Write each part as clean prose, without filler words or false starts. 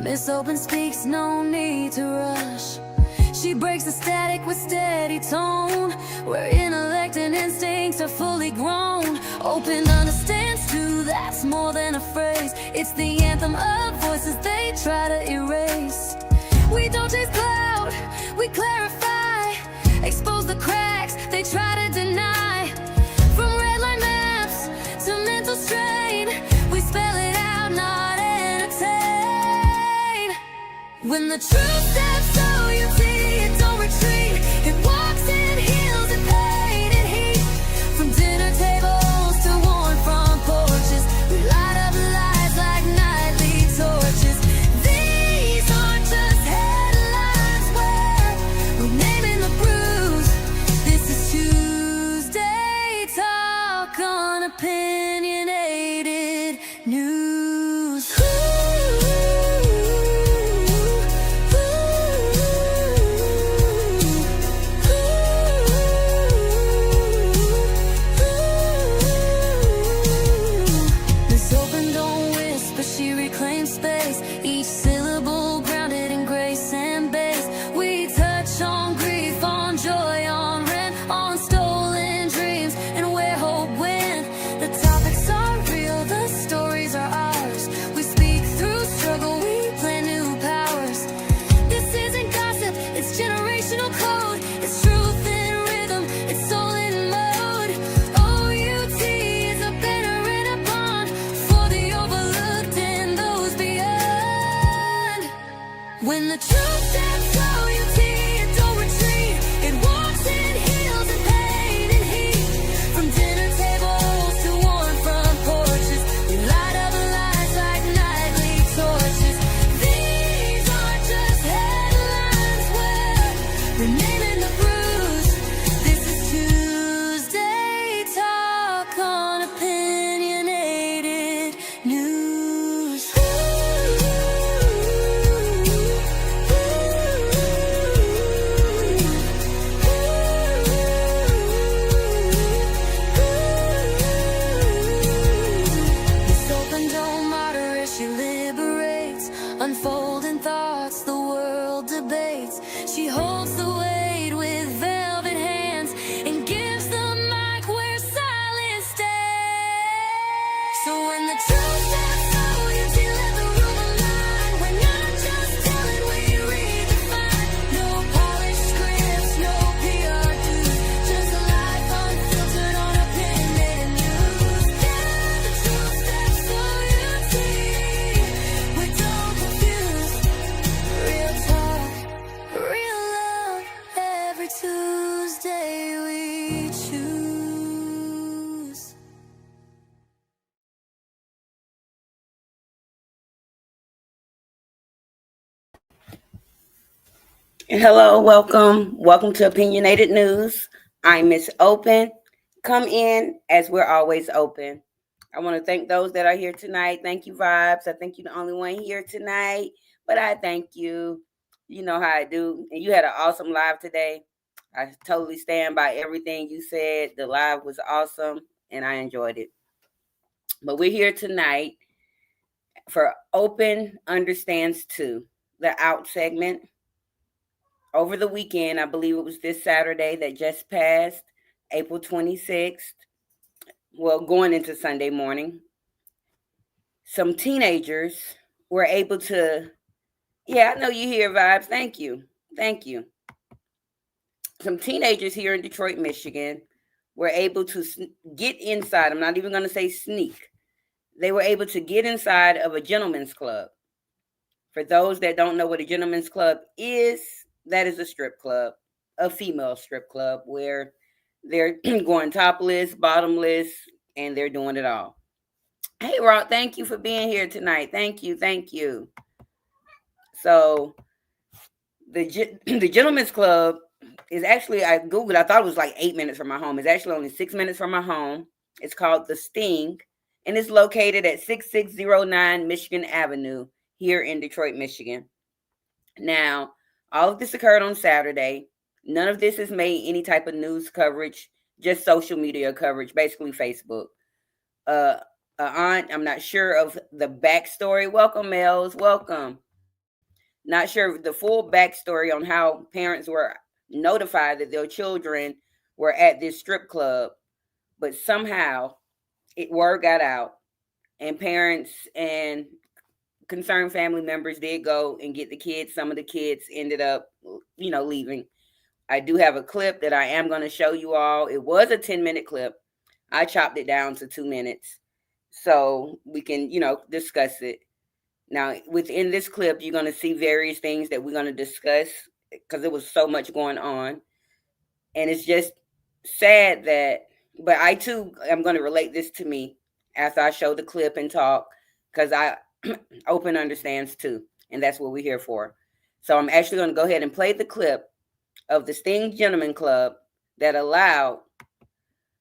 Miss Open speaks, no need to rush. She breaks the static with steady tone, where intellect and instincts are fully grown. Open understands too, that's more than a phrase. It's the anthem of voices they try to erase. We don't chase cloud, we clarify, expose the cracks they try to deny. From red line maps to mental strain, we spell it out, not entertain. When the truth steps out, you see it, don't retreat. It walks in heels and pain and heat. From dinner tables to worn front porches, we light up lives like nightly torches. These aren't just headlines, we're naming the bruise. This is Tuesday Talk on Opinionated News. Miss Open don't whisper, she reclaims space. Each syllable grounded in grace and bass. We touch on grief, on joy, on rent, on stolen dreams, and where hope went. The topics are real, the stories are ours. We speak through struggle, we plan new powers. This isn't gossip, it's generational code. It's truth in rhythm, it's soul in mode. OUT is a banner and a bond for the overlooked and those beyond. When the truth steps out, you see it, don't retreat. It walks in heels and pain and heat. From dinner tables to worn front porches, we light up lives like nightly torches. These aren't just headlines, we're naming the bruise. This is Tuesday Talk on Opinionated News. Miss Open don't moderate, she liberates. Unfolding thoughts, the world debates. She holds the weight with velvet hands and gives the mic where silence stays. So when the truth steps out, you see, let the room align. We're not just telling, we redefine. No polished scripts, no PR dues, just a life unfiltered on opinionated news. Yeah, the truth steps out, you see, we don't confuse. Real talk, real love, every Tuesday we choose. Hello, welcome to Opinionated News. I'm Miss Open. Come in as we're always open. I want to thank those that are here tonight. Thank you, Vibes. I think you're the only one here tonight, but I thank you. You know how I do. And you had an awesome live today. I totally stand by everything you said. The live was awesome, and I enjoyed it. But we're here tonight for Open Understands Too, the out segment. Over the weekend, I believe it was this Saturday that just passed, April 26th, well, going into Sunday morning, some teenagers were able to, I know you hear Vibes. Thank you. Some teenagers here in Detroit, Michigan, were able to get inside. I'm not even going to say sneak. They were able to get inside of a gentleman's club. For those that don't know what a gentleman's club is, that is a strip club, a female strip club, where they're going topless, bottomless, and they're doing it all. Hey, Rock, thank you for being here tonight. Thank you. So the gentleman's club is actually, I Googled, I thought it was like 8 minutes from my home. It's actually only 6 minutes from my home. It's called The Sting, and it's located at 6609 Michigan Avenue here in Detroit, Michigan. Now, all of this occurred on Saturday. None of this has made any type of news coverage, just social media coverage, basically Facebook. Aunt, I'm not sure of the backstory. Welcome, Mel's. Welcome. Not sure the full backstory on how parents were notified that their children were at this strip club, but somehow word got out, and parents and concerned family members did go and get the kids. Some of the kids ended up, leaving. I do have a clip that I am going to show you all. It was a 10-minute clip. I chopped it down to 2 minutes so we can, discuss it. Now, within this clip, you're going to see various things that we're going to discuss because there was so much going on. And it's just sad that, but I too am going to relate this to me after I show the clip and talk, because I Open understands too. And that's what we're here for. So I'm actually going to go ahead and play the clip of the Sting Gentlemen Club that allowed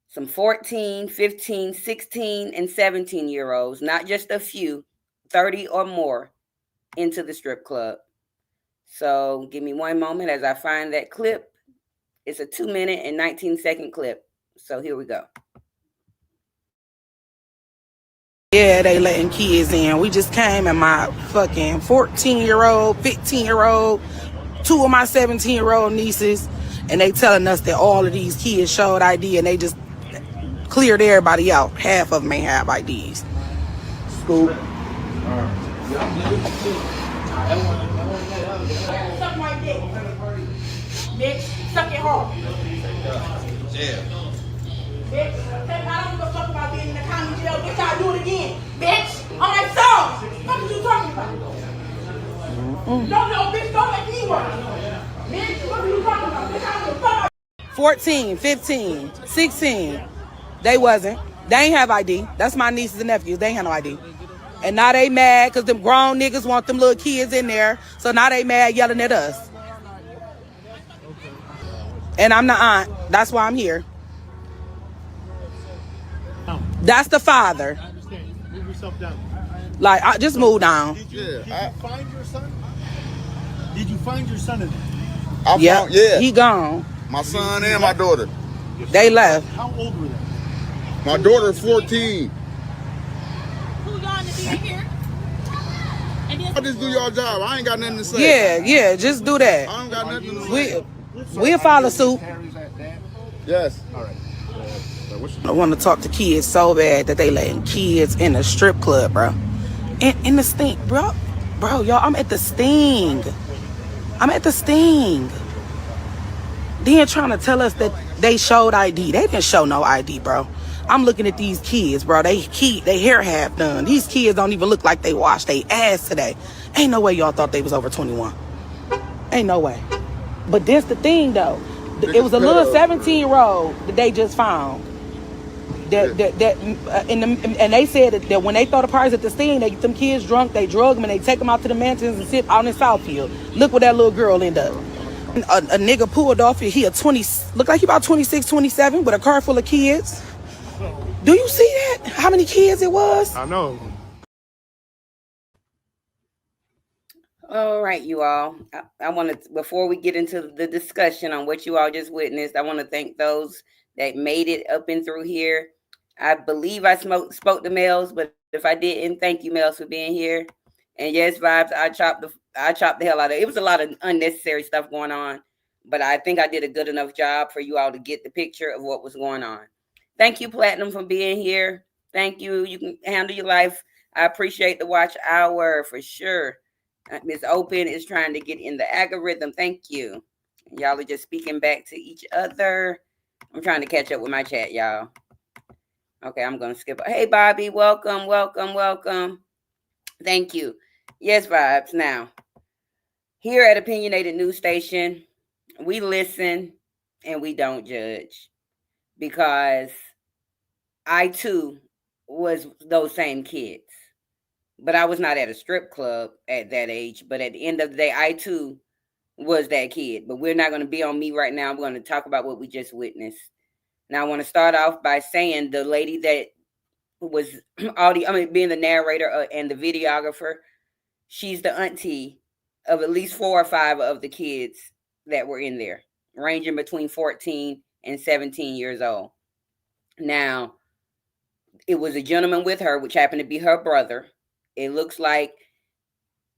some 14, 15, 16, and 17-year-olds, not just a few, 30 or more, into the strip club. So give me one moment as I find that clip. It's a 2-minute and 19-second clip. So here we go. Yeah, they letting kids in. We just came and my fucking 14-year-old, 15-year-old, 2 of my 17-year-old nieces, and they telling us that all of these kids showed ID and they just cleared everybody out. Half of them may have IDs. Scoop. Something like that. Bitch, suck it hard. Yeah. Bitch, I don't give a fuck about being in the county jail. Bitch, I'll do it again. Bitch, I'm like, so, what are you talking about? No, bitch, don't make me work. Bitch, what are you talking about? Bitch, I don't give a fuck. 14, 15, 16. They wasn't. They ain't have ID. That's my nieces and nephews. They ain't have no ID. And now they mad because them grown niggas want them little kids in there. So now they mad yelling at us. And I'm the aunt. That's why I'm here. That's the father. I understand. Move yourself down. Like, I just move down. Did you find your son? Did you find your son in there? Yeah. He gone. My son and my daughter. They left. How old were they? My daughter's 14. Who y'all to be in here? I just do your job. I ain't got nothing to say. Yeah, just do that. I don't got nothing to say. We'll follow suit. Yes. All right. I want to talk to kids so bad that they letting kids in a strip club, bro. In the Sting, bro, y'all. I'm at the Sting. Then trying to tell us that they showed ID. They didn't show no ID, bro. I'm looking at these kids, bro. They hair half done. These kids don't even look like they washed their ass today. Ain't no way y'all thought they was over 21. Ain't no way. But this the thing though. It was a little 17-year-old that they just found. And they said that when they throw the parties at the Sting, they get them kids drunk, they drug them, and they take them out to the mansions and sit out in Southfield. Look where that little girl ended up. A nigga pulled off. He looked like he about 26, 27 with a car full of kids. Do you see that? How many kids it was? I know. All right, you all. I want to, before we get into the discussion on what you all just witnessed, I want to thank those that made it up and through here. I believe I spoke to Mels, but if I didn't, thank you, Mels, for being here. And yes, Vibes, I chopped the hell out of it. It was a lot of unnecessary stuff going on, but I think I did a good enough job for you all to get the picture of what was going on. Thank you, Platinum, for being here. Thank you. You can handle your life. I appreciate the watch hour for sure. Miss Open is trying to get in the algorithm. Thank you. Y'all are just speaking back to each other. I'm trying to catch up with my chat, y'all. Okay, I'm going to skip. Hey, Bobby, welcome. Thank you. Yes, Vibes. Now, here at Opinionated News Station, we listen and we don't judge, because I, too, was those same kids. But I was not at a strip club at that age. But at the end of the day, I, too, was that kid. But we're not going to be on me right now. We're going to talk about what we just witnessed. Now, I want to start off by saying the lady that was being the narrator and the videographer, she's the auntie of at least 4 or 5 of the kids that were in there, ranging between 14 and 17 years old. Now, it was a gentleman with her, which happened to be her brother. It looks like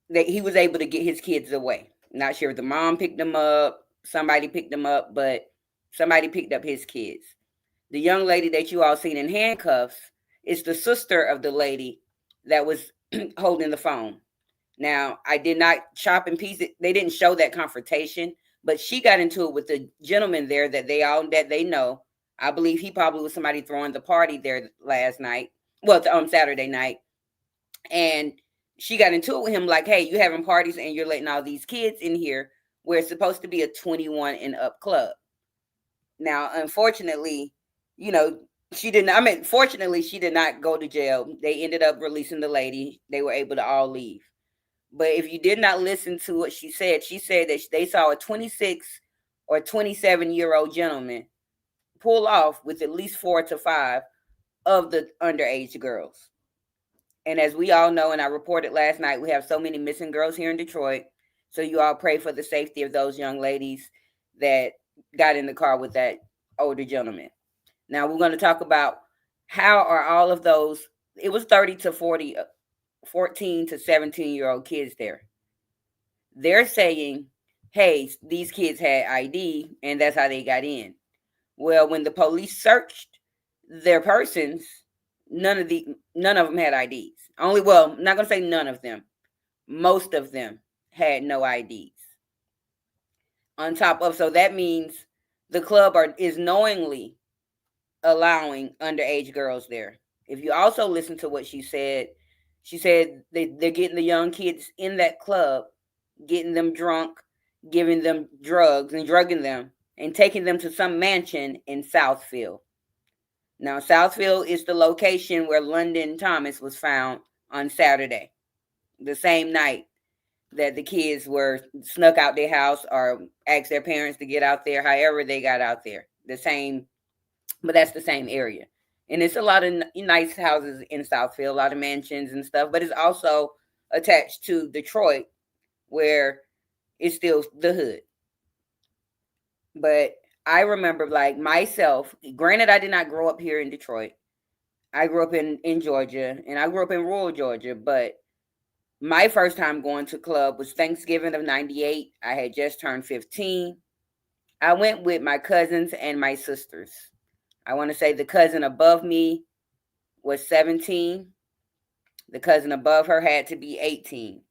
that he was able to get his kids away. Not sure if the mom picked them up, somebody picked them up, but somebody picked up his kids. The young lady that you all seen in handcuffs is the sister of the lady that was holding the phone. Now, I did not chop and piece it. They didn't show that confrontation, but she got into it with the gentleman there that they know. I believe he probably was somebody throwing the party there last night. Well, on Saturday night. And she got into it with him like, hey, you having parties and you're letting all these kids in here where it's supposed to be a 21 and up club. Now, unfortunately, fortunately, she did not go to jail. They ended up releasing the lady. They were able to all leave. But if you did not listen to what she said that they saw a 26 or 27-year-old gentleman pull off with at least 4 to 5 of the underage girls. And as we all know, and I reported last night, we have so many missing girls here in Detroit. So you all pray for the safety of those young ladies that got in the car with that older gentleman. Now we're going to talk about how are all of those, it was 30 to 40, 14 to 17-year-old kids there. They're saying, hey, these kids had ID and that's how they got in. Well, when the police searched their persons, none of them had IDs. I'm not going to say none of them. Most of them had no IDs. On top of, so that means the club is knowingly allowing underage girls there. If you also listen to what she said they're getting the young kids in that club, getting them drunk, giving them drugs and drugging them, and taking them to some mansion in Southfield. Now, Southfield is the location where London Thomas was found on Saturday, the same night that the kids were snuck out their house or asked their parents to get out there, however they got out there. But that's the same area. And it's a lot of nice houses in Southfield, a lot of mansions and stuff, but it's also attached to Detroit, where it's still the hood. But I remember, like myself, granted, I did not grow up here in Detroit. I grew up in Georgia, and I grew up in rural Georgia, but my first time going to club was Thanksgiving of 98. I had just turned 15. I went with my cousins and my sisters. I want to say the cousin above me was 17. The cousin above her had to be 18.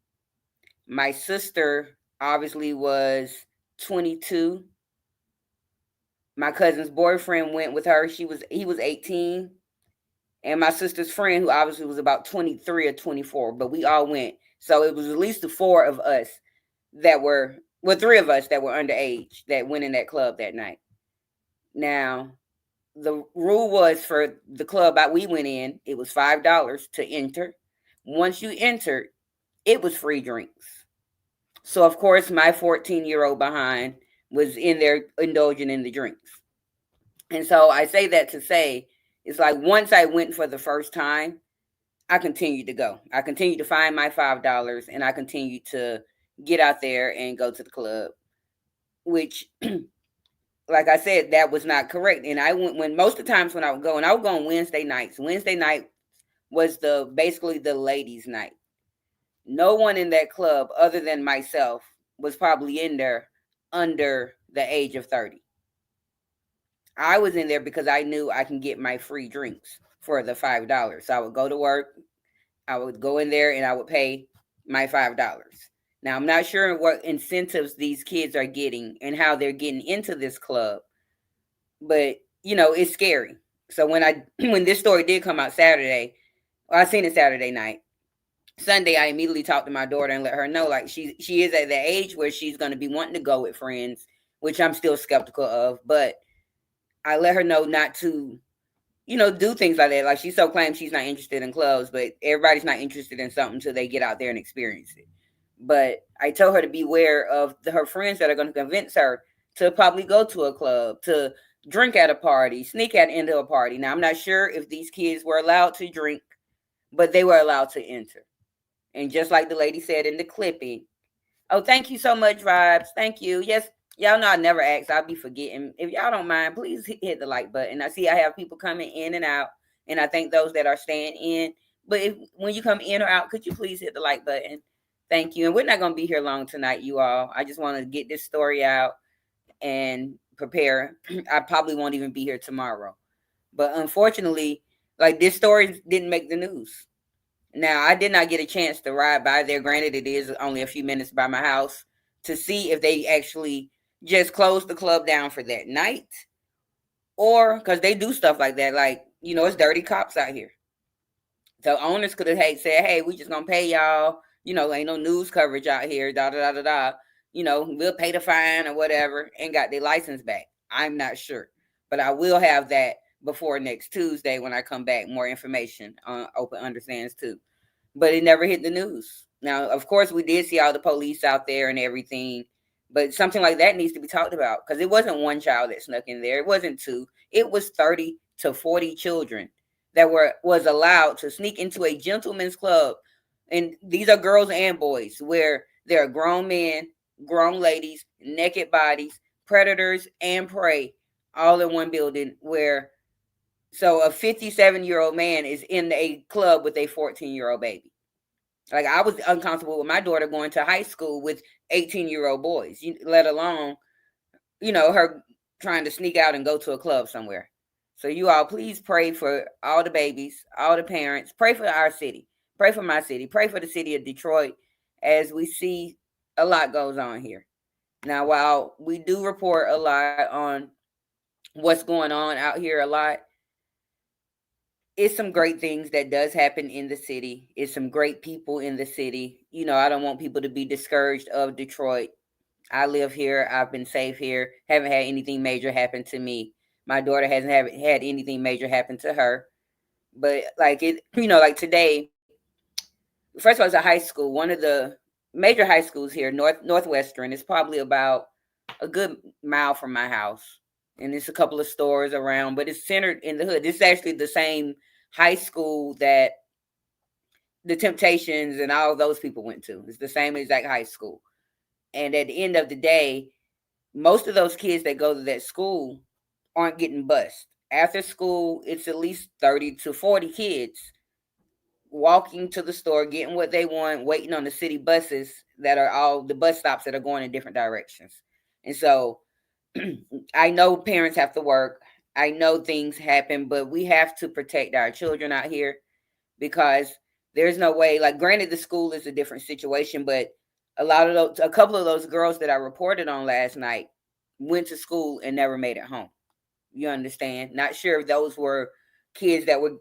My sister obviously was 22. My cousin's boyfriend went with her. He was 18. And my sister's friend, who obviously was about 23 or 24, but we all went. So it was at least the 4 of us that were, 3 of us that were underage that went in that club that night. Now, the rule was for the club that we went in, it was $5 to enter. Once you entered, it was free drinks. So, of course, my 14-year-old behind was in there indulging in the drinks. And so I say that to say, it's like once I went for the first time, I continued to go. I continued to find my $5 and I continued to get out there and go to the club, which, like I said, that was not correct. And I went when most of the times when I would go, and I would go on Wednesday nights. Wednesday night was basically the ladies' night. No one in that club other than myself was probably in there under the age of 30. I was in there because I knew I can get my free drinks for the $5. So I would go to work, I would go in there and I would pay my $5. Now, I'm not sure what incentives these kids are getting and how they're getting into this club, but it's scary. So when this story did come out Saturday, I seen it Saturday night. Sunday, I immediately talked to my daughter and let her know, like, she is at the age where she's going to be wanting to go with friends, which I'm still skeptical of, but I let her know not to, do things like that. Like, she so claims she's not interested in clubs, but everybody's not interested in something until they get out there and experience it. But I told her to beware of her friends that are going to convince her to probably go to a club, to drink at a party, sneak into a party. Now, I'm not sure if these kids were allowed to drink, but they were allowed to enter. And just like the lady said in the clipping, oh, thank you so much, Vibes. Thank you. Yes, y'all know I never ask. I'll be forgetting. If y'all don't mind, please hit the like button. I see I have people coming in and out, and I thank those that are staying in. But when you come in or out, could you please hit the like button? Thank you. And we're not going to be here long tonight, you all. I just want to get this story out and prepare. I probably won't even be here tomorrow. But unfortunately, like, this story didn't make the news. Now, I did not get a chance to ride by there. Granted, it is only a few minutes by my house, to see if they actually just closed the club down for that night, or because they do stuff like that. Like, it's dirty cops out here. So owners could have said, hey, we just going to pay y'all. Ain't no news coverage out here, da da da da da. We'll pay the fine or whatever, and got their license back. I'm not sure, but I will have that before next Tuesday when I come back. More information on Open Understands too. But it never hit the news. Now, of course, we did see all the police out there and everything, but something like that needs to be talked about, because it wasn't one child that snuck in there. It wasn't two. It was 30 to 40 children that was allowed to sneak into a gentleman's club. And these are girls and boys, where there are grown men, grown ladies, naked bodies, predators and prey, all in one building. So a 57-year-old man is in a club with a 14-year-old baby. Like, I was uncomfortable with my daughter going to high school with 18-year-old boys, let alone, her trying to sneak out and go to a club somewhere. So you all, please pray for all the babies, all the parents. Pray for our city. Pray for my city. Pray for the city of Detroit, as we see a lot goes on here. Now, while we do report a lot on what's going on out here a lot, it's some great things that does happen in the city. It's some great people in the city. I don't want people to be discouraged of Detroit. I live here. I've been safe here. Haven't had anything major happen to me. My daughter hasn't had anything major happen to her. But like today, first of all, it's a high school. One of the major high schools here, Northwestern, is probably about a good mile from my house. And there's a couple of stores around, but it's centered in the hood. This is actually the same high school that the Temptations and all those people went to. It's the same exact high school. And at the end of the day, most of those kids that go to that school aren't getting bused. After school, it's at least 30 to 40 kids walking to the store, getting what they want, waiting on the city buses that are all the bus stops that are going in different directions. And so I know parents have to work. I know things happen, but we have to protect our children out here, because there's no way, like, granted, the school is a different situation, but a couple of those girls that I reported on last night went to school and never made it home. You understand? Not sure if those were kids that were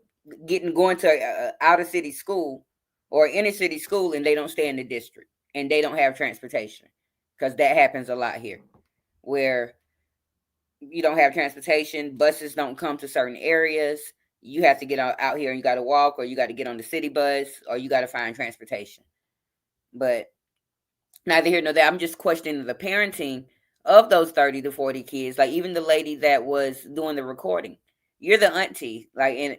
going to outer city school or inner city school, and they don't stay in the district and they don't have transportation, because that happens a lot here, where you don't have transportation, buses don't come to certain areas. You have to get out here and you got to walk, or you got to get on the city bus, or you got to find transportation. But neither here nor there. I'm just questioning the parenting of those 30 to 40 kids. Like, even the lady that was doing the recording, you're the auntie. Like, and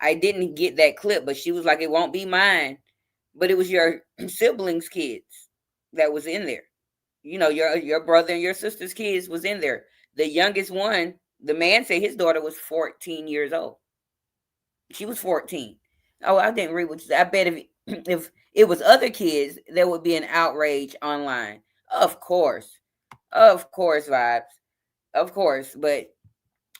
I didn't get that clip, but she was like, it won't be mine, but it was your siblings' kids that was in there. Your brother and your sister's kids was in there. The youngest one, the man said his daughter was 14 years old. She was 14. Oh, I didn't read what you said. I bet if it was other kids, there would be an outrage online. Of course, vibes. Of course, but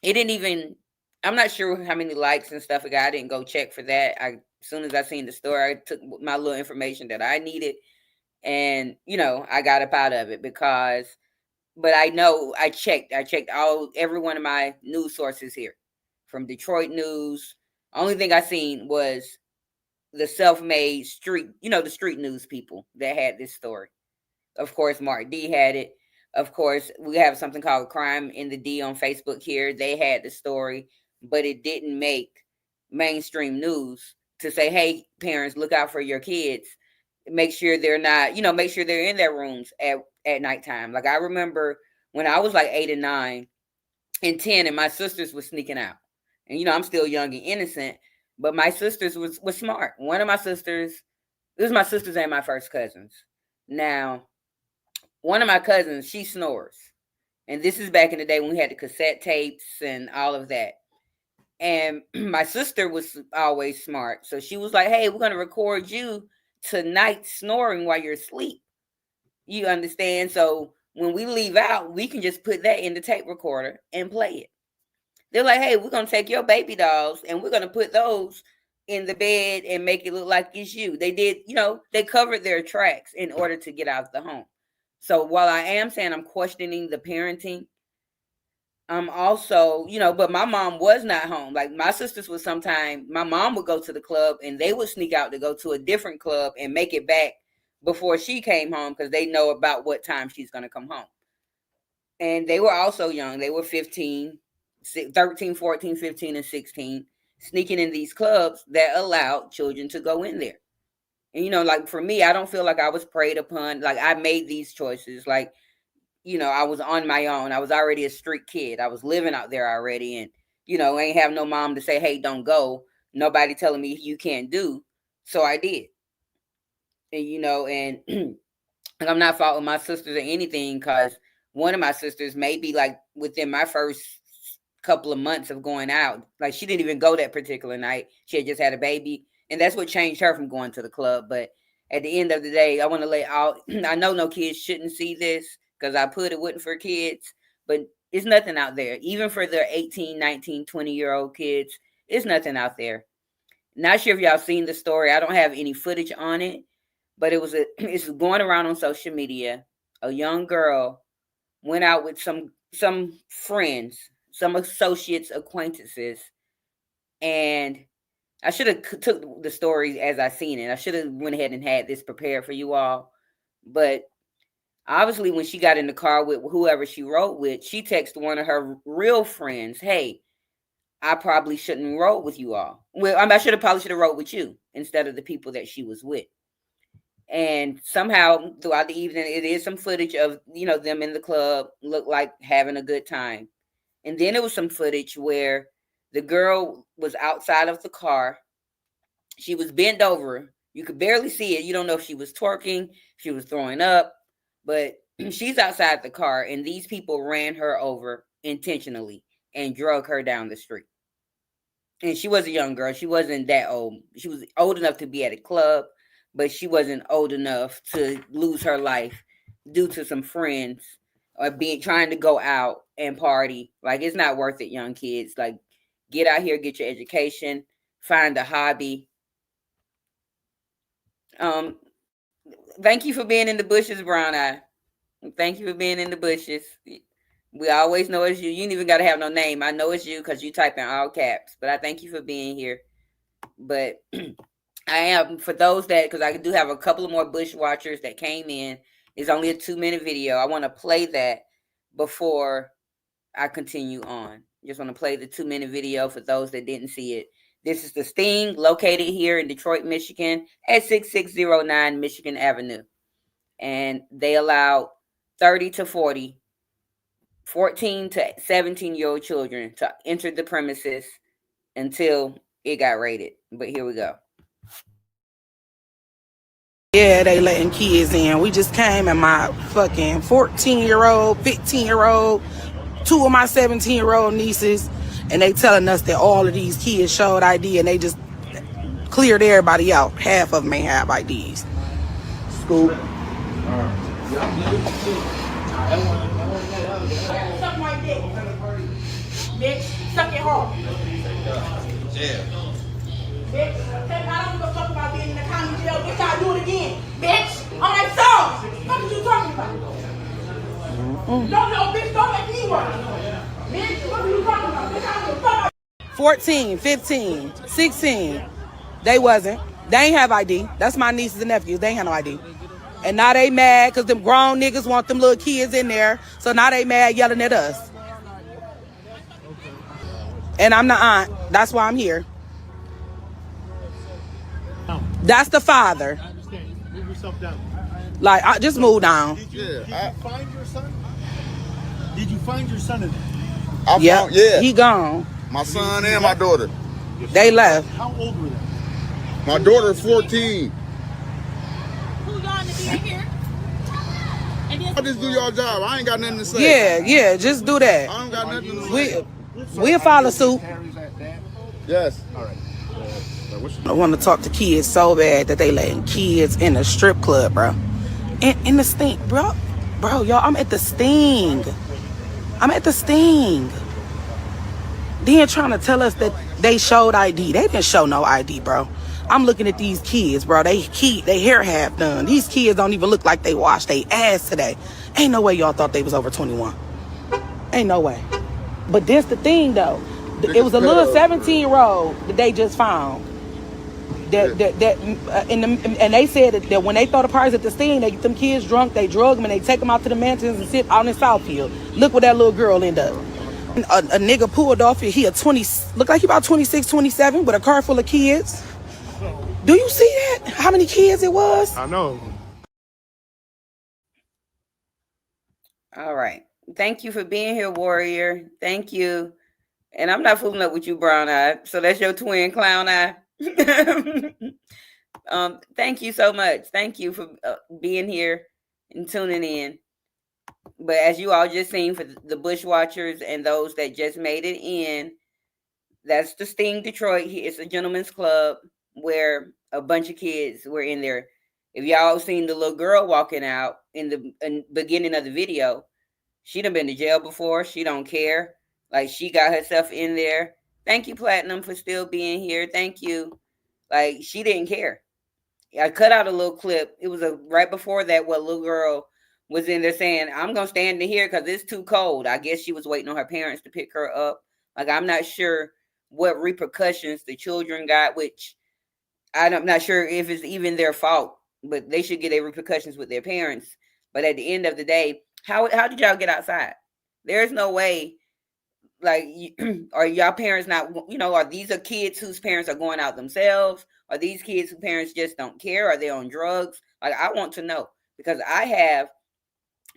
it didn't even, I'm not sure how many likes and stuff it got. I didn't go check for that. As soon as I seen the story, I took my little information that I needed, and I got up out of it, but I know I checked every one of my news sources here, from Detroit News. Only thing I seen was the self-made street, the street news people that had this story. Of course, Mark D had it. Of course, we have something called Crime in the D on Facebook here. They had the story, but it didn't make mainstream news to say, hey, parents, look out for your kids. Make sure they're not, make sure they're in their rooms at nighttime. Like, I remember when I was like 8 and 9 and 10, and my sisters were sneaking out. And, I'm still young and innocent, but my sisters was smart. One of my sisters, it was my sisters and my first cousins. Now, one of my cousins, she snores. And this is back in the day when we had the cassette tapes and all of that. And my sister was always smart. So she was like, hey, we're going to record you tonight snoring while you're asleep. You understand? So when we leave out, we can just put that in the tape recorder and play it. They're like, hey, we're going to take your baby dolls and we're going to put those in the bed and make it look like it's you. They did, they covered their tracks in order to get out of the home. So while I am saying I'm questioning the parenting, I'm also, but my mom was not home. Like my sisters would sometimes, my mom would go to the club and they would sneak out to go to a different club and make it back before she came home because they know about what time she's going to come home. And they were also young. They were 13, 14, 15, and 16, sneaking in these clubs that allowed children to go in there. And, like for me, I don't feel like I was preyed upon. Like I made these choices. Like, I was on my own. I was already a street kid. I was living out there already. And, ain't have no mom to say, hey, don't go. Nobody telling me you can't do. So I did. And, and I'm not faulting my sisters or anything because one of my sisters, maybe like within my first couple of months of going out, like she didn't even go that particular night. She had just had a baby. And that's what changed her from going to the club. But at the end of the day, I want to lay out, I know no kids shouldn't see this because I put it wasn't for kids, but it's nothing out there. Even for the 18, 19, 20-year-old kids, it's nothing out there. Not sure if y'all seen the story. I don't have any footage on it, but it's going around on social media. A young girl went out with some friends, some associates, acquaintances, and I should have took the story as I seen it. I should have went ahead and had this prepared for you all. But obviously when she got in the car with whoever she rode with, she texted one of her real friends, hey, I probably shouldn't roll with you all. Well, I should have rode with you instead of the people that she was with. And somehow throughout the evening, it is some footage of, them in the club look like having a good time. And then it was some footage where the girl was outside of the car. She was bent over. You could barely see it. You don't know if she was twerking, if she was throwing up, but she's outside the car and these people ran her over intentionally and drug her down the street. And she was a young girl. She wasn't that old. She was old enough to be at a club, but she wasn't old enough to lose her life due to some friends or trying to go out and party. Like, it's not worth it, young kids. Like, get out here, get your education, find a hobby. Thank you for being in the bushes, Brown Eye. Thank you for being in the bushes. We always know it's you. You ain't even got to have no name. I know it's you because you type in all caps. But I thank you for being here. But I am, for those that, because I do have a couple of more bush watchers that came in. It's only a 2-minute video. I want to play that before I continue on. Just want to play the 2-minute video for those that didn't see it. This is the Sting, located here in Detroit, Michigan, at 6609 Michigan Avenue. And they allowed 30 to 40, 14 to 17-year-old children to enter the premises until it got raided. But here we go. Yeah, they letting kids in. We just came and my fucking 14-year-old, 15-year-old, 2 of my 17-year-old nieces, and they telling us that all of these kids showed ID and they just cleared everybody out. Half of them may have IDs. Scoop. Suck my dick. Bitch, suck it hard. Yeah. Bitch, I don't give a fuck about being in the county jail. Bitch, I'll do it again. Bitch, on my soul. What are you talking about? No, bitch, don't make me work. Bitch, what are you talking about? Bitch, I don't give a fuck. 14, 15, 16. They wasn't. They ain't have ID. That's my nieces and nephews. They ain't have no ID. And now they mad because them grown niggas want them little kids in there. So now they mad yelling at us. And I'm the aunt. That's why I'm here. That's the father. I understand. Move yourself down. Like, I just move down. Did you find your son? Did you find your son in there? Yeah. He gone. My son and my daughter. They left. How old were they? My daughter's 14. Who y'all to be in here? And then I just do your job. I ain't got nothing to say. Yeah, just do I that. don't got nothing to say. We'll follow suit. Yes. All right. I want to talk to kids so bad that they letting kids in a strip club, bro. In the Sting, bro. Bro, y'all, I'm at the Sting. I'm at the Sting. Then trying to tell us that they showed ID. They didn't show no ID, bro. I'm looking at these kids, bro. They hair half done. These kids don't even look like they washed their ass today. Ain't no way y'all thought they was over 21. Ain't no way. But this the thing, though. It was a little 17-year-old that they just found. And they said that when they throw the parties at the Sting, they get them kids drunk, they drug them, and they take them out to the mansions and sit out in Southfield. Look where that little girl ended up. A nigga pulled off here. He look like he about 26, 27 with a car full of kids. Do you see that? How many kids it was? I know. All right. Thank you for being here, Warrior. Thank you. And I'm not fooling up with you, Brown Eye. So that's your twin, Clown Eye. Thank you so much. Thank you for being here and tuning in. But as you all just seen, for the Bushwatchers and those that just made it in, that's the Sting Detroit. It's a gentleman's club where a bunch of kids were in there. If y'all seen the little girl walking out in the beginning of the video, she done been to jail before. She don't care. Like, she got herself in there. Thank you, Platinum, for still being here. Thank you. Like, she didn't care. I cut out a little clip. It was right before that, what little girl was in there saying, I'm going to stand in here because it's too cold. I guess she was waiting on her parents to pick her up. Like, I'm not sure what repercussions the children got, which I'm not sure if it's even their fault, but they should get their repercussions with their parents. But at the end of the day, how did y'all get outside? There's no way. Like, are y'all parents not, are these kids whose parents are going out themselves? Are these kids whose parents just don't care? Are they on drugs? Like, I want to know, because I have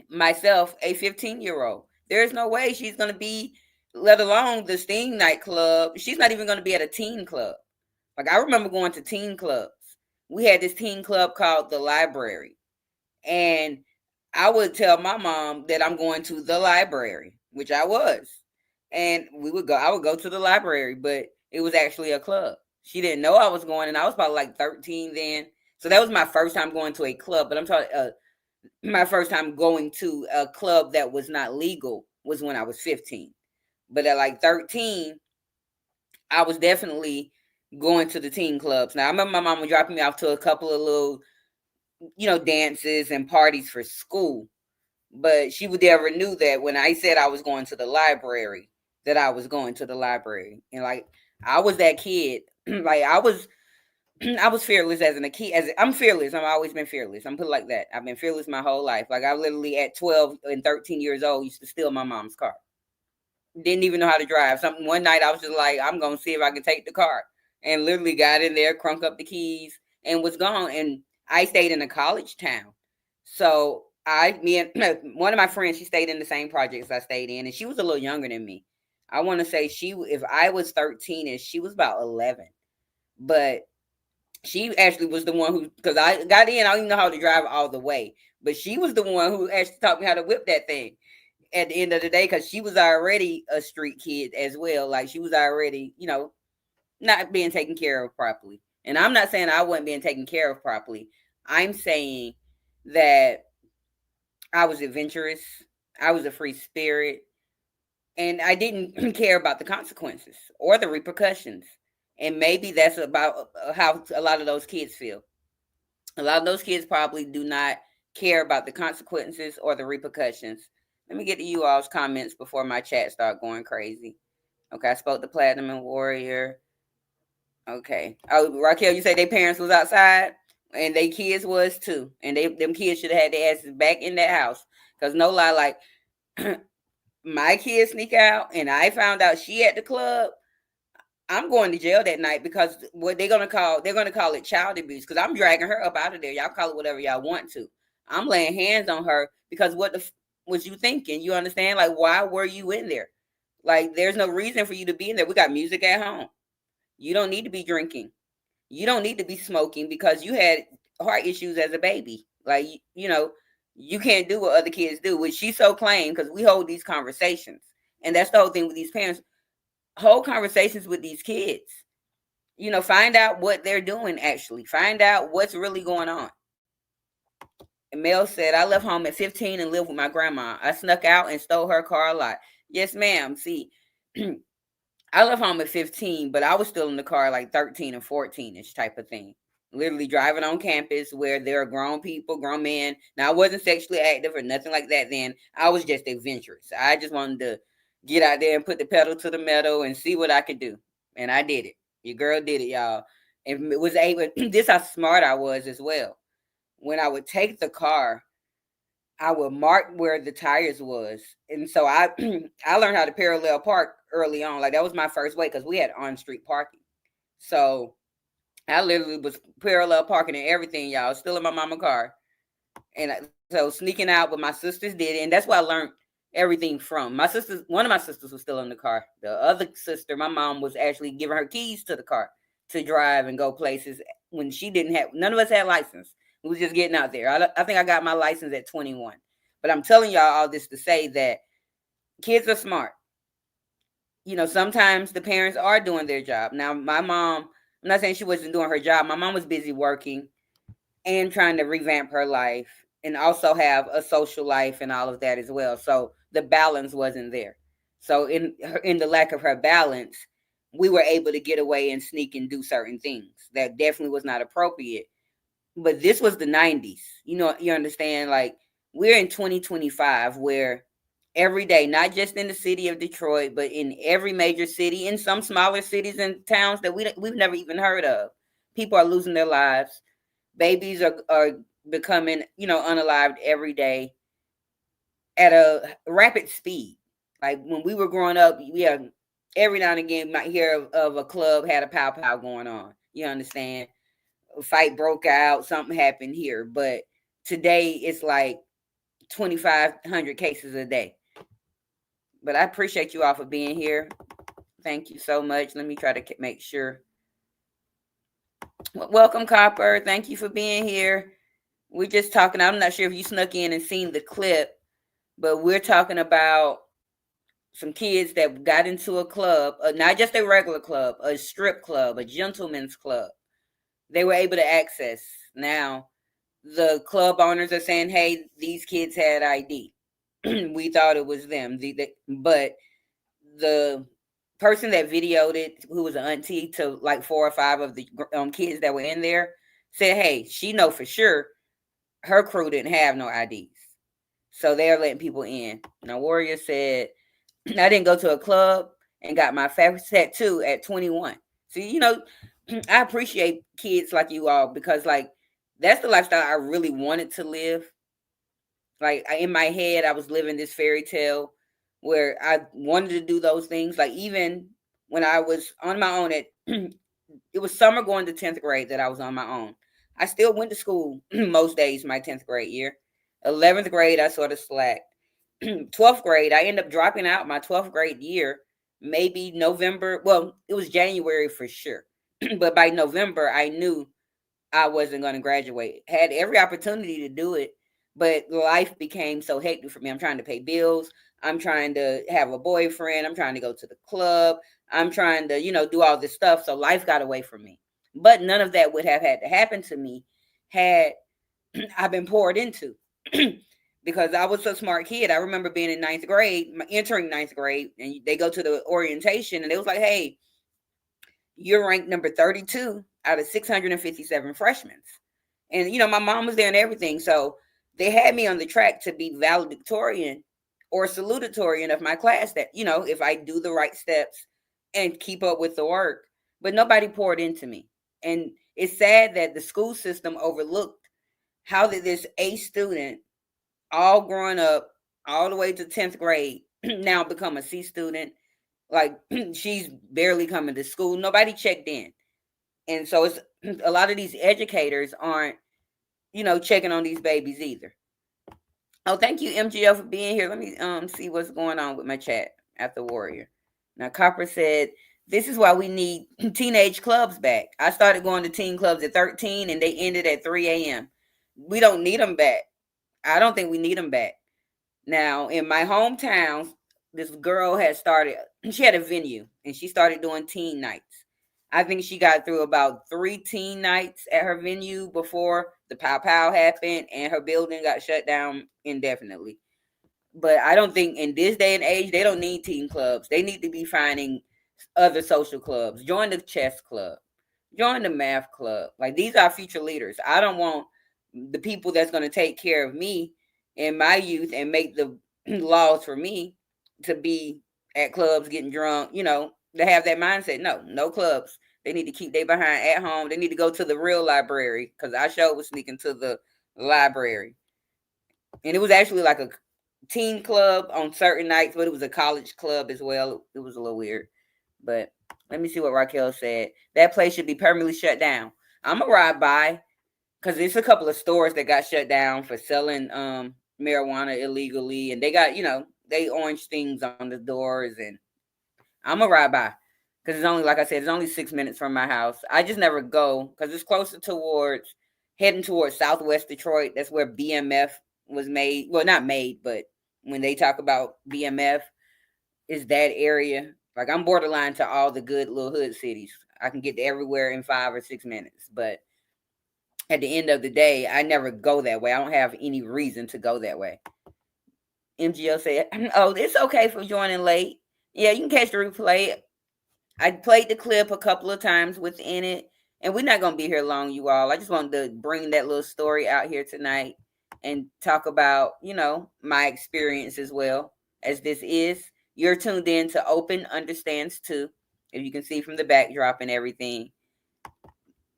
myself a 15-year-old. There's no way she's going to be, let alone the Sting nightclub. She's not even going to be at a teen club. Like, I remember going to teen clubs. We had this teen club called the Library. And I would tell my mom that I'm going to the library, which I was. And I would go to the library, but it was actually a club. She didn't know I was going, and I was probably like 13 then. So that was my first time going to a club. But I'm talking, my first time going to a club that was not legal was when I was 15. But at like 13, I was definitely going to the teen clubs. Now, I remember my mom was dropping me off to a couple of little, dances and parties for school. But she would never knew that when I said I was going to the library, that I was going to the library. And like, I was that kid. Like, I was fearless as a kid. I'm fearless. I've always been fearless. I'm put it like that. I've been fearless my whole life. Like, I literally at 12 and 13 years old used to steal my mom's car. Didn't even know how to drive. One night I was just like, I'm going to see if I can take the car. And literally got in there, crunk up the keys, and was gone. And I stayed in a college town. So me and one of my friends, she stayed in the same projects I stayed in, and she was a little younger than me. I want to say if I was 13, and she was about 11. But she actually was the one who, because I got in, I don't even know how to drive all the way. But she was the one who actually taught me how to whip that thing at the end of the day, because she was already a street kid as well. Like, she was already, not being taken care of properly. And I'm not saying I wasn't being taken care of properly. I'm saying that I was adventurous. I was a free spirit. And I didn't care about the consequences or the repercussions. And maybe that's about how a lot of those kids feel. A lot of those kids probably do not care about the consequences or the repercussions. Let me get to you all's comments before my chat start going crazy. Okay, I spoke to Platinum and Warrior. Okay. Oh, Raquel, you say their parents was outside, and they kids was too. And them kids should have had their asses back in that house. Because no lie, like, my kids sneak out, and I found out she at the club, I'm going to jail that night, because what they're gonna call it child abuse, because I'm dragging her up out of there. Y'all call it whatever y'all want to. I'm laying hands on her, because what was you thinking? You understand? Like, why were you in there? Like, there's no reason for you to be in there. We got music at home. You don't need to be drinking. You don't need to be smoking, because you had heart issues as a baby. Like, you can't do what other kids do, which she so claimed, because we hold these conversations. And that's the whole thing with these parents. Hold conversations with these kids. find out what they're doing actually. Find out what's really going on. And Mel said, I left home at 15 and lived with my grandma. I snuck out and stole her car a lot. Yes, ma'am. See, I left home at 15, but I was still in the car like 13 and 14-ish type of thing. Literally driving on campus where there are grown people, grown men. Now, I wasn't sexually active or nothing like that then. I was just adventurous. I just wanted to get out there and put the pedal to the metal and see what I could do. And I did it. Your girl did it, y'all. And it was able, this how smart I was as well. When I would take the car, I would mark where the tires was. And so I I learned how to parallel park early on. Like that was my first way because we had on-street parking. So I literally was parallel parking and everything, y'all. Still in my mama car. And so sneaking out, but my sisters did it. And that's where I learned everything from. My sisters, one of my sisters was still in the car. The other sister, my mom was actually giving her keys to the car to drive and go places when she didn't have, none of us had license. We was just getting out there. I think I got my license at 21. But I'm telling y'all all this to say that kids are smart. Sometimes the parents are doing their job. Now, my mom, I'm not saying she wasn't doing her job. My mom was busy working and trying to revamp her life and also have a social life and all of that as well. So the balance wasn't there. So in the lack of her balance, we were able to get away and sneak and do certain things that definitely was not appropriate. But this was the 90s. You understand? Like we're in 2025 where every day, not just in the city of Detroit, but in every major city, in some smaller cities and towns that we've never even heard of, people are losing their lives. Babies are becoming, unalived every day at a rapid speed. Like when we were growing up, every now and again, you might hear of a club had a pow going on. You understand? A fight broke out, something happened here. But today it's like 2,500 cases a day. But I appreciate you all for being here. Thank you so much. Let me try to make sure. Welcome, Copper. Thank you for being here. We're just talking. I'm not sure if you snuck in and seen the clip, but we're talking about some kids that got into a club, not just a regular club, a strip club, a gentleman's club. They were able to access. Now, the club owners are saying, hey, these kids had ID. We thought it was them. But the person that videoed it, who was an auntie to like 4 or 5 of the kids that were in there, said, hey, she know for sure her crew didn't have no IDs. So they're letting people in. Now, Warrior said, I didn't go to a club and got my first tattoo at 21. See, I appreciate kids like you all because, like, that's the lifestyle I really wanted to live. Like, in my head, I was living this fairy tale where I wanted to do those things. Like, even when I was on my own it was summer going to 10th grade that I was on my own. I still went to school most days my 10th grade year. 11th grade, I sort of slacked. 12th grade, I ended up dropping out my 12th grade year, maybe November. Well, it was January for sure. But by November, I knew I wasn't going to graduate. Had every opportunity to do it, but life became so hectic for me. I'm trying to pay bills. I'm trying to have a boyfriend. I'm trying to go to the club. I'm trying to, do all this stuff. So life got away from me. But none of that would have had to happen to me had I been poured into. Because I was a smart kid. I remember being in 9th grade, entering 9th grade, and they go to the orientation, and they was like, hey, you're ranked number 32 out of 657 freshmen. And, my mom was there and everything. So they had me on the track to be valedictorian or salutatorian of my class that, if I do the right steps and keep up with the work. But nobody poured into me. And it's sad that the school system overlooked how did this A student, all growing up, all the way to 10th grade, now become a C student. Like, she's barely coming to school. Nobody checked in. And so it's a lot of these educators aren't, checking on these babies either. Oh, thank you, MGO, for being here. Let me see what's going on with my chat after Warrior. Now, Copper said, this is why we need teenage clubs back. I started going to teen clubs at 13 and they ended at 3 a.m. We don't need them back. I don't think we need them back. Now, in my hometown, this girl had started, she had a venue and she started doing teen nights. I think she got through about 3 teen nights at her venue before the pow pow happened and her building got shut down indefinitely. But I don't think in this day and age, they don't need teen clubs. They need to be finding other social clubs. Join the chess club. Join the math club. Like, these are future leaders. I don't want the people that's going to take care of me in my youth and make the laws for me to be at clubs getting drunk, to have that mindset. No clubs. They need to keep their behind at home. They need to go to the real library, because I sure was sneaking to the library. And it was actually like a teen club on certain nights, but it was a college club as well. It was a little weird. But let me see what Raquel said. That place should be permanently shut down. I'm going to ride by, because there's a couple of stores that got shut down for selling marijuana illegally. And they got, they orange things on the doors. And I'm going to ride by, because it's only, like I said, it's only 6 minutes from my house. I just never go, because it's closer heading towards Southwest Detroit. That's where BMF was made. Well, not made, but when they talk about BMF, is that area. Like, I'm borderline to all the good little hood cities. I can get to everywhere in 5 or 6 minutes. But at the end of the day, I never go that way. I don't have any reason to go that way. MGO said, oh, it's okay for joining late. Yeah, you can catch the replay. I played the clip a couple of times within it. And we're not going to be here long, you all. I just wanted to bring that little story out here tonight and talk about, my experience as well, as this is. You're tuned in to Open Understands Too, if you can see from the backdrop and everything.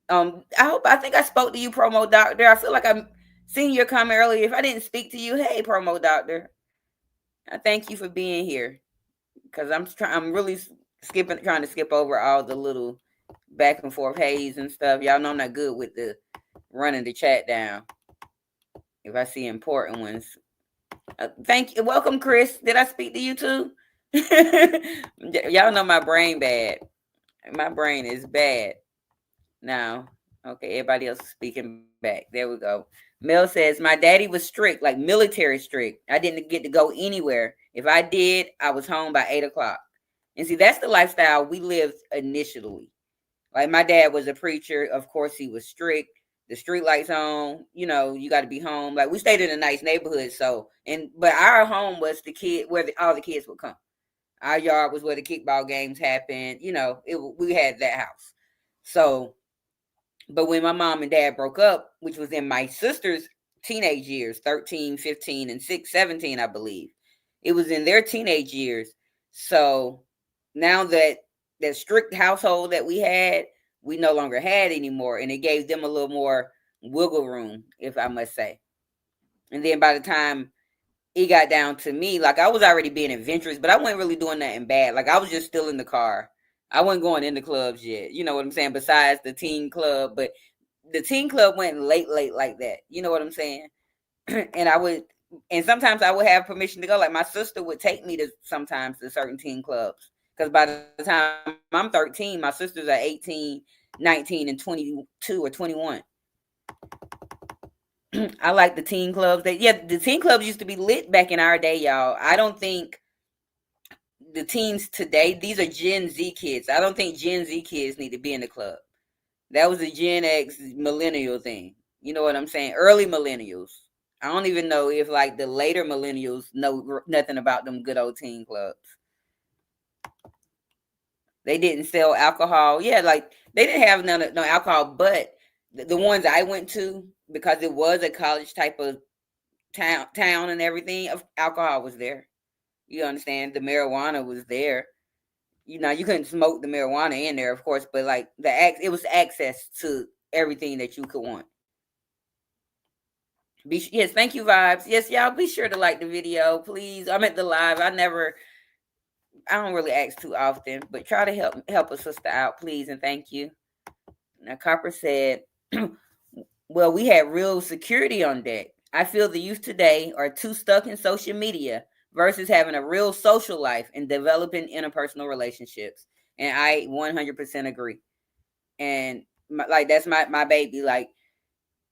I think I spoke to you, Promo Doctor. I feel like I'm seeing your comment earlier. If I didn't speak to you, hey, Promo Doctor, I thank you for being here, because I'm really trying to skip over all the little back and forth haze and stuff. Y'all know I'm not good with the running the chat down. If I see important ones, thank you. Welcome, Chris. Did I speak to you too? Y'all know my brain bad. My brain is bad now. Okay, everybody else is speaking back. There we go. Mel says, my daddy was strict, like military strict. I didn't get to go anywhere. If I did, I was home by 8 o'clock. And see, that's the lifestyle we lived initially. Like, my dad was a preacher. Of course, he was strict. The street lights on, you got to be home. Like, we stayed in a nice neighborhood. But our home was where all the kids would come. Our yard was where the kickball games happened. We had that house. So, but when my mom and dad broke up, which was in my sister's teenage years, 13, 15, and 17, I believe. It was in their teenage years. So now that strict household that we had, we no longer had anymore. And it gave them a little more wiggle room, if I must say. And then by the time it got down to me, like, I was already being adventurous, but I wasn't really doing nothing bad. Like, I was just still in the car. I wasn't going into clubs yet. You know what I'm saying? Besides the teen club. But the teen club went late like that. You know what I'm saying? And sometimes I would have permission to go. Like, my sister would take me to certain teen clubs. Because by the time I'm 13, my sisters are 18, 19, and 22 or 21. I like the teen clubs. The teen clubs used to be lit back in our day, y'all. I don't think the teens today, these are Gen Z kids. I don't think Gen Z kids need to be in the club. That was a Gen X millennial thing. You know what I'm saying? Early millennials. I don't even know if, like, the later millennials know nothing about them good old teen clubs. They didn't sell alcohol. Yeah, like, they didn't have no alcohol, but the ones I went to, because it was a college type of town and everything, alcohol was there. You understand? The marijuana was there. You couldn't smoke the marijuana in there, of course, but like it was access to everything that you could want. Yes, thank you, Vibes. Yes, y'all, be sure to like the video, please. I'm at the live. I don't really ask too often, but try to help a sister out, please, and thank you. Now, Copper said, well, we had real security on deck. I feel the youth today are too stuck in social media versus having a real social life and developing interpersonal relationships. And I 100% agree. And that's my baby. Like,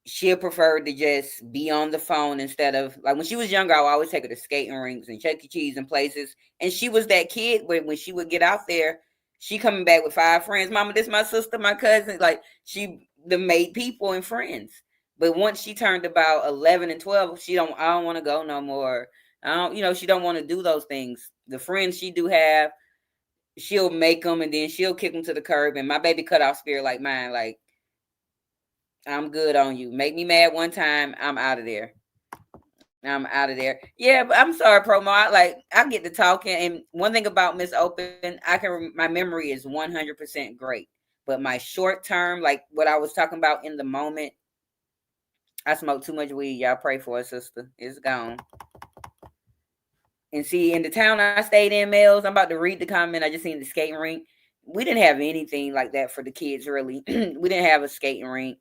she'll prefer to just be on the phone instead of, like, when she was younger, I would always take her to skating rinks and Chuck E. Cheese and places. And she was that kid when she would get out there, She coming back with 5 friends. Mama, this my sister, my cousin. Like she made people and friends. But once she turned about 11 and 12, I don't want to go no more. I don't, she don't want to do those things. The friends she do have, she'll make them and then she'll kick them to the curb. And my baby cut off spirit like mine. Like, I'm good on you. Make me mad one time, I'm out of there. Yeah, but I'm sorry, Promo. I get to talking, and one thing about Miss Open, my memory is 100% great. But my short term, like what I was talking about in the moment, I smoked too much weed. Y'all pray for us, sister. It's gone. And see, in the town I stayed in, Mills, I'm about to read the comment. I just seen the skating rink. We didn't have anything like that for the kids, really. We didn't have a skating rink.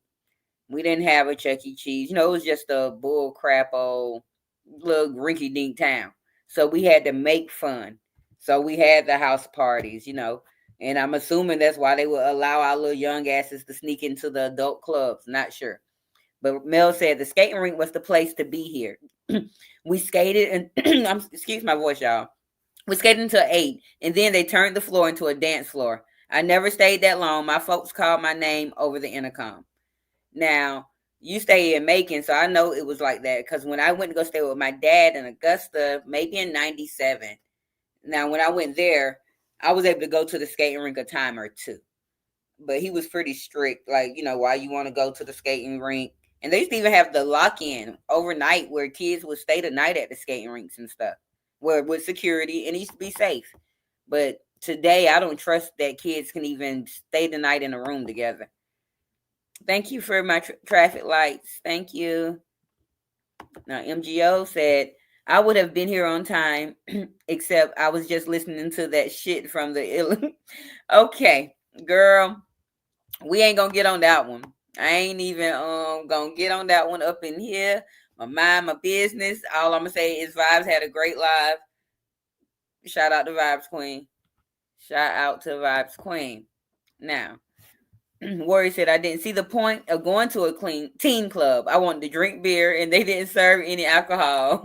We didn't have a Chuck E. Cheese. It was just a bull crap old little rinky dink town. So we had to make fun. So we had the house parties, and I'm assuming that's why they would allow our little young asses to sneak into the adult clubs. Not sure. But Mel said the skating rink was the place to be here. We skated and excuse my voice, y'all. We skated until 8, and then they turned the floor into a dance floor. I never stayed that long. My folks called my name over the intercom. Now, you stay in Macon, so I know it was like that. Because when I went to go stay with my dad in Augusta, maybe in 97. Now, when I went there, I was able to go to the skating rink a time or two. But he was pretty strict. Like, why you want to go to the skating rink? And they used to even have the lock-in overnight where kids would stay the night at the skating rinks and stuff. Where with security, and it used to be safe. But today, I don't trust that kids can even stay the night in a room together. Thank you for my traffic lights. Thank you. Now, MGO said, I would have been here on time, except I was just listening to that shit from the... Okay, girl, we ain't going to get on that one. I ain't even going to get on that one up in here. Mind my business. All I'm going to say is Vibes had a great live. Shout out to Vibes Queen. Shout out to Vibes Queen. Now, Warrior said, I didn't see the point of going to a clean teen club. I wanted to drink beer and they didn't serve any alcohol.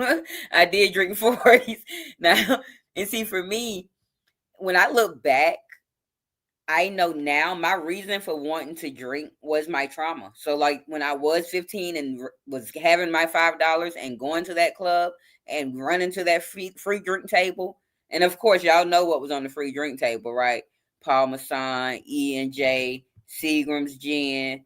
I did drink 40s. Now, and see, for me, when I look back, I know now my reason for wanting to drink was my trauma. So like when I was 15 and was having my $5 and going to that club and running to that free drink table. And of course, y'all know what was on the free drink table, right? Paul Masson, E&J, Seagram's gin.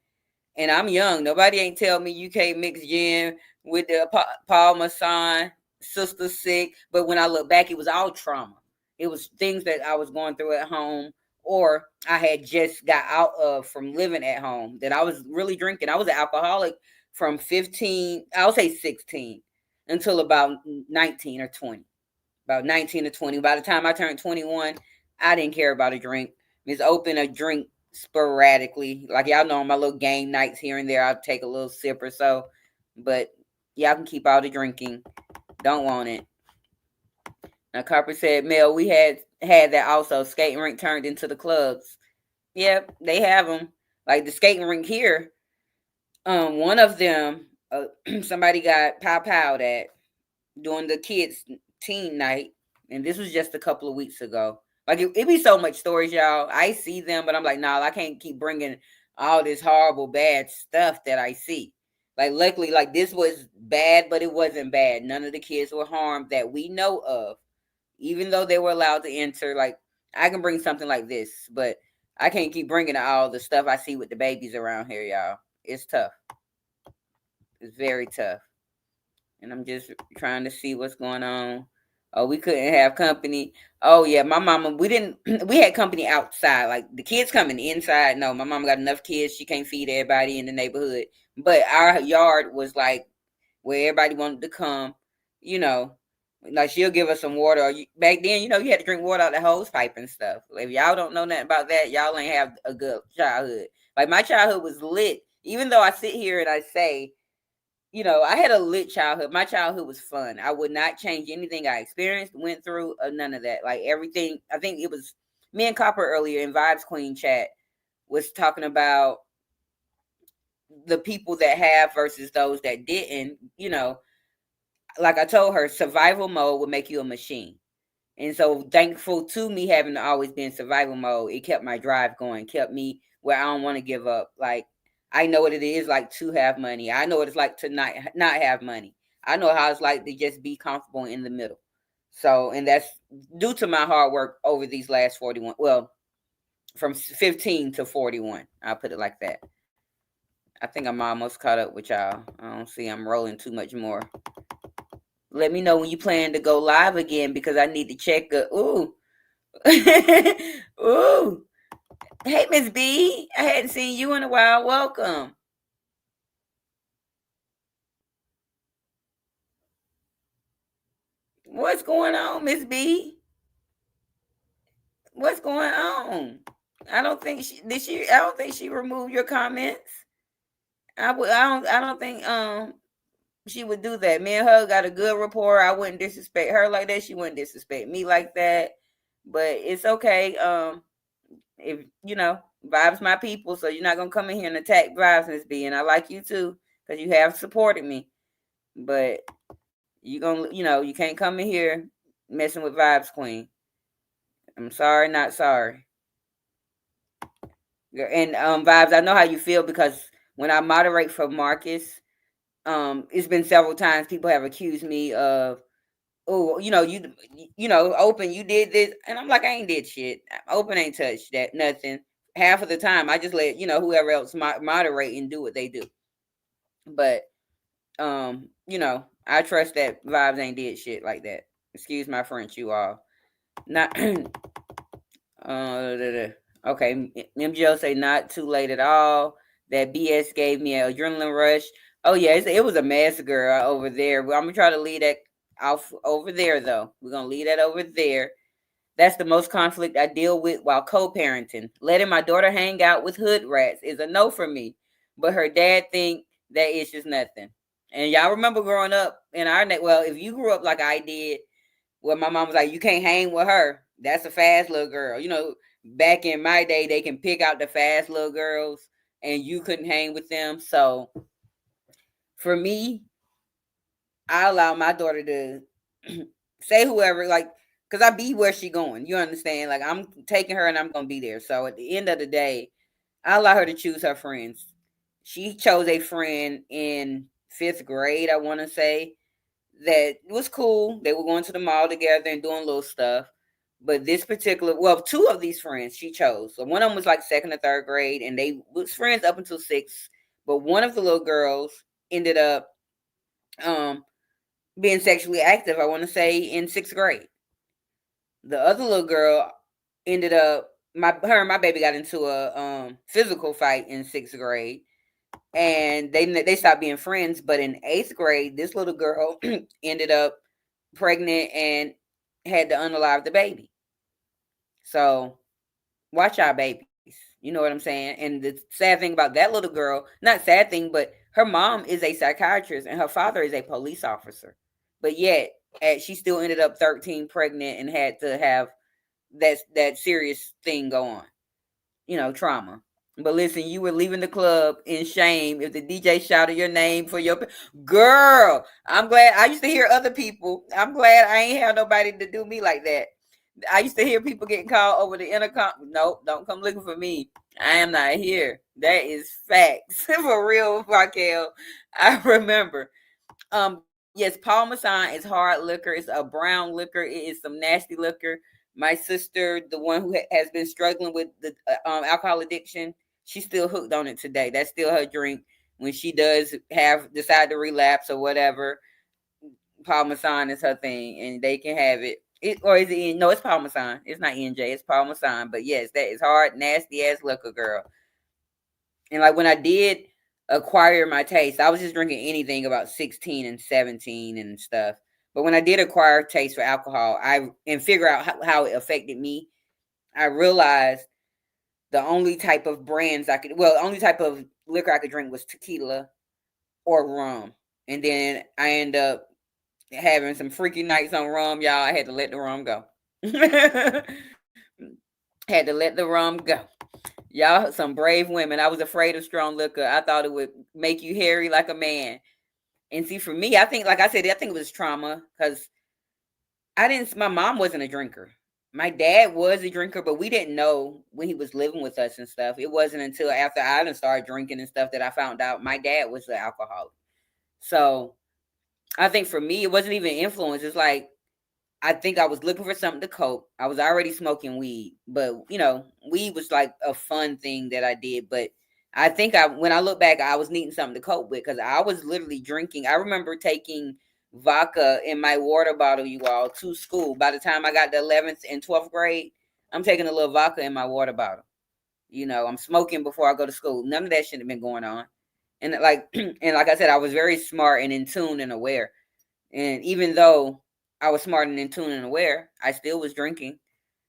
And I'm young. Nobody ain't tell me you can't mix gin with the Paul Masson, Sister Sick. But when I look back, it was all trauma. It was things that I was going through at home, or I had just got out of from living at home, that I was really drinking. I was an alcoholic from 15, I'll say 16, until about 19 or 20. About 19 or 20. By the time I turned 21, I didn't care about a drink. It's open a drink sporadically. Like y'all know on my little game nights here and there, I'll take a little sip or so. But y'all can keep all the drinking. Don't want it. Now Copper said, Mel, we had that also. Skating rink turned into the clubs. Yep, they have them. Like the skating rink here, one of them, somebody got pow-powed at during the kids' teen night. And this was just a couple of weeks ago. Like it be so much stories, y'all. I see them, but I'm like, nah, I can't keep bringing all this horrible, bad stuff that I see. Like luckily, like this was bad, but it wasn't bad. None of the kids were harmed that we know of. Even though they were allowed to enter, like I can bring something like this, but I can't keep bringing all the stuff I see with the babies around here, y'all. It's tough. It's very tough. And I'm just trying to see what's going on. Oh, we couldn't have company. Oh yeah, my mama, we had company outside. Like the kids coming inside. No, my mama got enough kids. She can't feed everybody in the neighborhood. But our yard was like where everybody wanted to come, Like she'll give us some water. Back then, you had to drink water out the hose pipe and stuff. If y'all don't know nothing about that, y'all ain't have a good childhood. Like my childhood was lit. Even though I sit here and I say, I had a lit childhood. My childhood was fun. I would not change anything I experienced, went through, or none of that. Like everything, I think it was me and Copper earlier in Vibes Queen chat was talking about the people that have versus those that didn't, Like I told her, survival mode would make you a machine. And so thankful to me having to always be in survival mode, it kept my drive going, kept me where I don't want to give up. Like, I know what it is like to have money. I know what it's like to not have money. I know how it's like to just be comfortable in the middle. So, and that's due to my hard work over these last 41. Well, from 15 to 41. I'll put it like that. I think I'm almost caught up with y'all. I don't see I'm rolling too much more. Let me know when you plan to go live again because I need to check. Ooh. Ooh. Hey, Miss B. I hadn't seen you in a while. Welcome. What's going on, Miss B? What's going on? I don't think she removed your comments. I don't think she would do that. Me and her got a good rapport. I wouldn't disrespect her like that. She wouldn't disrespect me like that. But it's okay. If Vibes my people, so you're not gonna come in here and attack Vibes, Miss B. And I like you too, because you have supported me. But you can't come in here messing with Vibes Queen. I'm sorry, not sorry. And Vibes, I know how you feel because when I moderate for Marcus, it's been several times people have accused me of, oh, Open, you did this, and I'm like, I ain't did shit. Open ain't touched that nothing. Half of the time, I just let whoever else moderate and do what they do. But I trust that Vibes ain't did shit like that. Excuse my French, you all. Not okay. MGO say not too late at all. That BS gave me an adrenaline rush. Oh yeah, it was a mess, girl, over there. I'm gonna try to leave that off over there, though. We're gonna leave that over there. That's the most conflict I deal with while co-parenting. Letting my daughter hang out with hood rats is a no for me. But her dad think that it's just nothing. And y'all remember growing up in our neck. Well, if you grew up like I did, where my mom was like, you can't hang with her. That's a fast little girl. Back in my day, they can pick out the fast little girls and you couldn't hang with them. So for me, I allow my daughter to say whoever, like, because I be where she going. You understand? Like, I'm taking her and I'm going to be there. So at the end of the day, I allow her to choose her friends. She chose a friend in 5th grade, I want to say, that was cool. They were going to the mall together and doing little stuff. But this particular, well, 2 of these friends she chose. So one of them was like 2nd or 3rd grade, and they was friends up until 6th. But one of the little girls ended up being sexually active, I want to say, in 6th grade. The other little girl ended up, her and my baby got into a physical fight in 6th grade. And they stopped being friends. But in 8th grade, this little girl ended up pregnant and had to unalive the baby. So watch our babies. You know what I'm saying? And the sad thing about that little girl, not sad thing, but her mom is a psychiatrist and her father is a police officer. But yet, she still ended up 13 pregnant and had to have that serious thing go on. Trauma. But listen, you were leaving the club in shame if the DJ shouted your name for your girl. I'm glad. I used to hear other people. I'm glad I ain't have nobody to do me like that. I used to hear people getting called over the intercom. Nope, don't come looking for me. I am not here. That is facts. For real, Raquel. I remember. Yes, Paul Masson is hard liquor. It's a brown liquor. It is some nasty liquor. My sister, the one who has been struggling with the alcohol addiction, she's still hooked on it today. That's still her drink. When she does decide to relapse or whatever, Parmesan is her thing, and they can have it. Or is it? No, it's Parmesan. It's not NJ. It's Parmesan. But yes, that is hard, nasty ass liquor, girl. And like when I did acquire my taste, I was just drinking anything about 16 and 17 and stuff. But when I did acquire taste for alcohol, and figure out how it affected me, I realized the only type of the only type of liquor I could drink was tequila or rum. And then I end up having some freaky nights on rum, y'all. I had to let the rum go. Had to let the rum go. Y'all, some brave women. I was afraid of strong liquor. I thought it would make you hairy like a man. And see, for me, I think, like I said, I think it was trauma because My mom wasn't a drinker. My dad was a drinker, but we didn't know when he was living with us and stuff. It wasn't until after I done started drinking and stuff that I found out my dad was an alcoholic. So I think for me, it wasn't even influence. It's like, I think I was looking for something to cope. I was already smoking weed, but weed was like a fun thing that I did. But I think when I look back, I was needing something to cope with because I was literally drinking. I remember taking vodka in my water bottle, you all, to school. By the time I got to 11th and 12th grade, I'm taking a little vodka in my water bottle. I'm smoking before I go to school. None of that shit had been going on. And like I said, I was very smart and in tune and aware. And even though I was smart and in tune and aware, I still was drinking.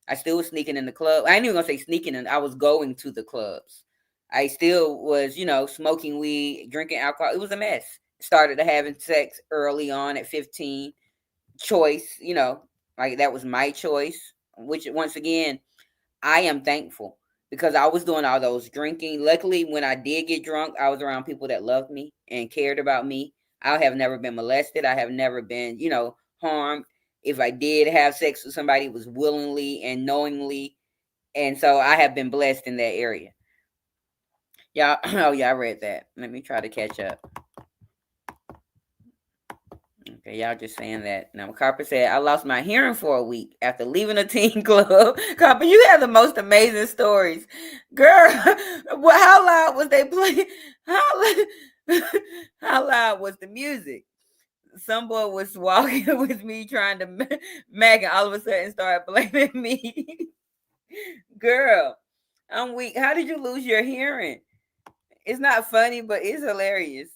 I still was sneaking in the club. I ain't even gonna say sneaking in. I was going to the clubs. I still was, smoking weed, drinking alcohol. It was a mess. Started having sex early on at 15. Choice, like that was my choice, which once again, I am thankful because I was doing all those drinking. Luckily, when I did get drunk, I was around people that loved me and cared about me. I have never been molested. I have never been, harmed. If I did have sex with somebody, it was willingly and knowingly. And so I have been blessed in that area. Y'all, oh yeah, I read that. Let me try to catch up. Okay, y'all just saying that. Now, Carper said, I lost my hearing for a week after leaving a teen club. Carper, you have the most amazing stories. Girl, how loud was they playing? How loud was the music? Some boy was walking with me trying to mag and all of a sudden started blaming me. Girl, I'm weak. How did you lose your hearing? It's not funny, but it's hilarious.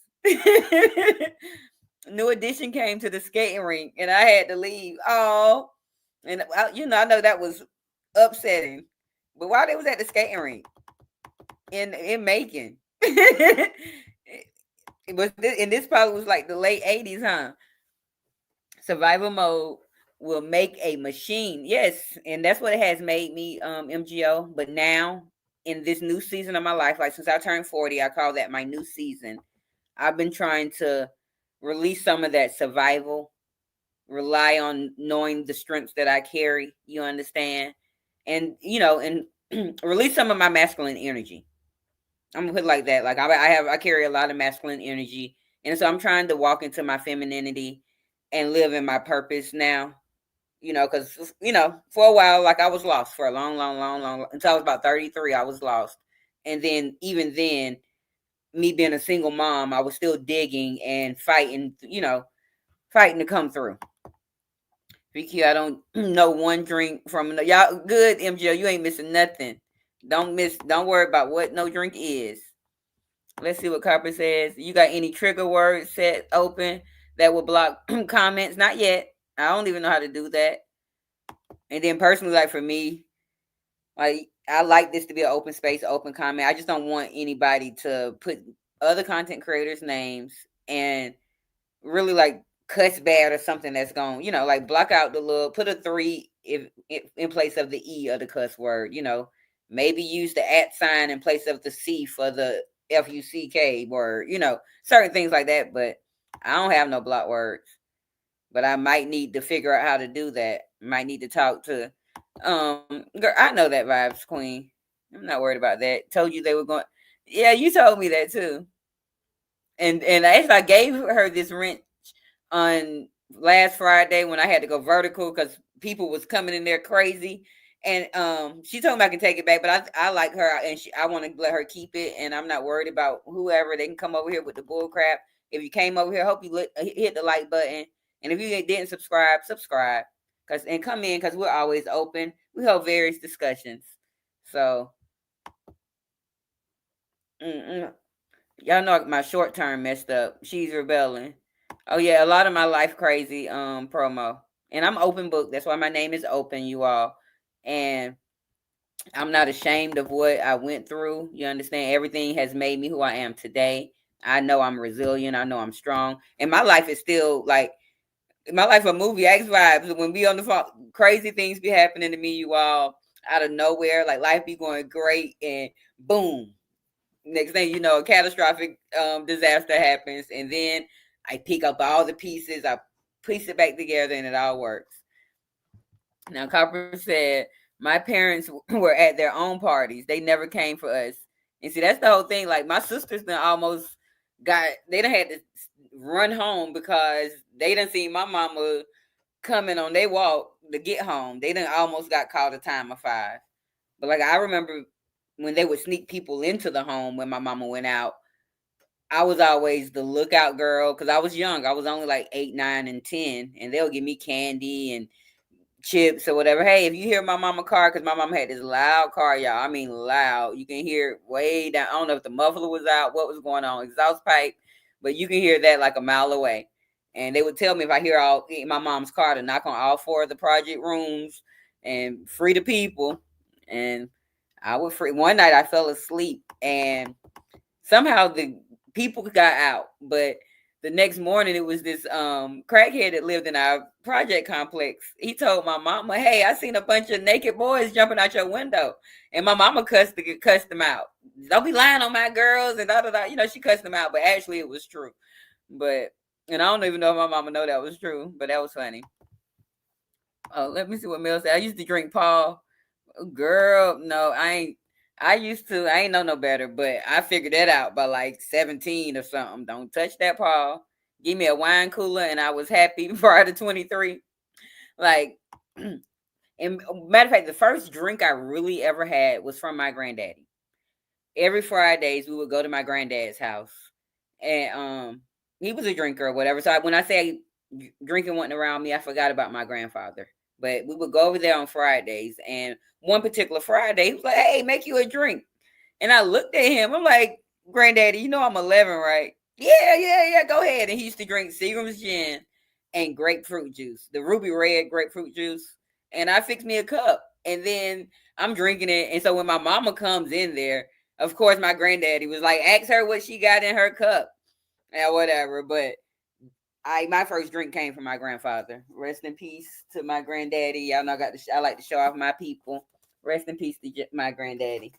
New Edition came to the skating rink and I had to leave. Oh, and I know that was upsetting. But while they was at the skating rink in Macon, it was, and this probably was like the late 80s, huh? Survival mode will make a machine. Yes, and that's what it has made me, MGO. But now in this new season of my life, like since I turned 40, I call that my new season. I've been trying to release some of that survival, rely on knowing the strengths that I carry, you understand? And, and release some of my masculine energy. I'm gonna put it like that. Like I carry a lot of masculine energy. And so I'm trying to walk into my femininity and live in my purpose now, because, for a while, like I was lost for a long, until I was about 33, I was lost. And then, even then, me being a single mom, I was still digging and fighting, fighting to come through. VQ, I don't know one drink from y'all. Good, MGO, you ain't missing nothing. Don't worry about what no drink is. Let's see what Carper says. You got any trigger words set open that will block comments? Not yet. I don't even know how to do that. And then personally, like for me, like I like this to be an open space, open comment. I just don't want anybody to put other content creators' names and really like cuss bad or something that's going, like block out the little, put a 3 if in place of the E of the cuss word, maybe use the @ sign in place of the C for the FUCK word, certain things like that. But I don't have no block words, but I might need to figure out how to do that. Might need to talk to, girl, I know that vibes queen. I'm not worried about that. Told you they were going. Yeah, you told me that too. And actually, I gave her this wrench on last Friday when I had to go vertical because people was coming in there crazy. And she told me I can take it back, but I like her and I want to let her keep it. And I'm not worried about whoever. They can come over here with the bull crap. If you came over here, hope you hit the like button. And if you didn't subscribe, and come in because we're always open. We hold various discussions. So, y'all know my short term messed up. She's rebelling. Oh yeah, a lot of my life crazy promo. And I'm open book. That's why my name is open, you all. And I'm not ashamed of what I went through. You understand? Everything has made me who I am today. I know I'm resilient. I know I'm strong. And my life is still like my life a movie. X vibes. When we on the phone, crazy things be happening to me, you all, out of nowhere. Like life be going great and boom. Next thing you know, a catastrophic disaster happens. And then I pick up all the pieces. I piece it back together and it all works. Now, Copper said, my parents were at their own parties. They never came for us. And see, that's the whole thing. Like, my sisters done almost they done had to run home because they done seen my mama coming on their walk to get home. They done almost got called a time of 5. But, like, I remember when they would sneak people into the home when my mama went out, I was always the lookout girl because I was young. I was only like 8, 9, and 10. And they'll give me candy and chips or whatever. Hey, if you hear my mama car, because my mama had this loud car, y'all. I mean loud. You can hear it way down. I don't know if the muffler was out, what was going on, exhaust pipe, but you can hear that like a mile away. And they would tell me if I hear my mom's car to knock on all 4 of the project rooms and free the people. And I would free. One night I fell asleep and somehow the people got out, but the next morning it was this crackhead that lived in our project complex. He told my mama, hey, I seen a bunch of naked boys jumping out your window. And my mama cussed them out. Don't be lying on my girls and da da da. You know, she cussed them out, but actually it was true. And I don't even know if my mama know that was true, but that was funny. Oh, let me see what Mel said. I used to drink Paul. Girl, no, I ain't. I ain't know no better, but I figured that out by like 17 or something. Don't touch that, Paul. Give me a wine cooler, and I was happy prior to 23. Like, and matter of fact, the first drink I really ever had was from my granddaddy. Every Fridays, we would go to my granddad's house, and he was a drinker or whatever. So when I say drinking wasn't around me, I forgot about my grandfather. But we would go over there on Fridays, and one particular Friday, he was like, hey, make you a drink. And I looked at him. I'm like, Granddaddy, you know I'm 11, right? Yeah, go ahead. And he used to drink Seagram's gin and grapefruit juice, the ruby red grapefruit juice. And I fixed me a cup. And then I'm drinking it. And so when my mama comes in there, of course, my granddaddy was like, ask her what she got in her cup and whatever. But my first drink came from my grandfather. Rest in peace to my granddaddy. Y'all know I like to show off my people. Rest in peace to my granddaddy.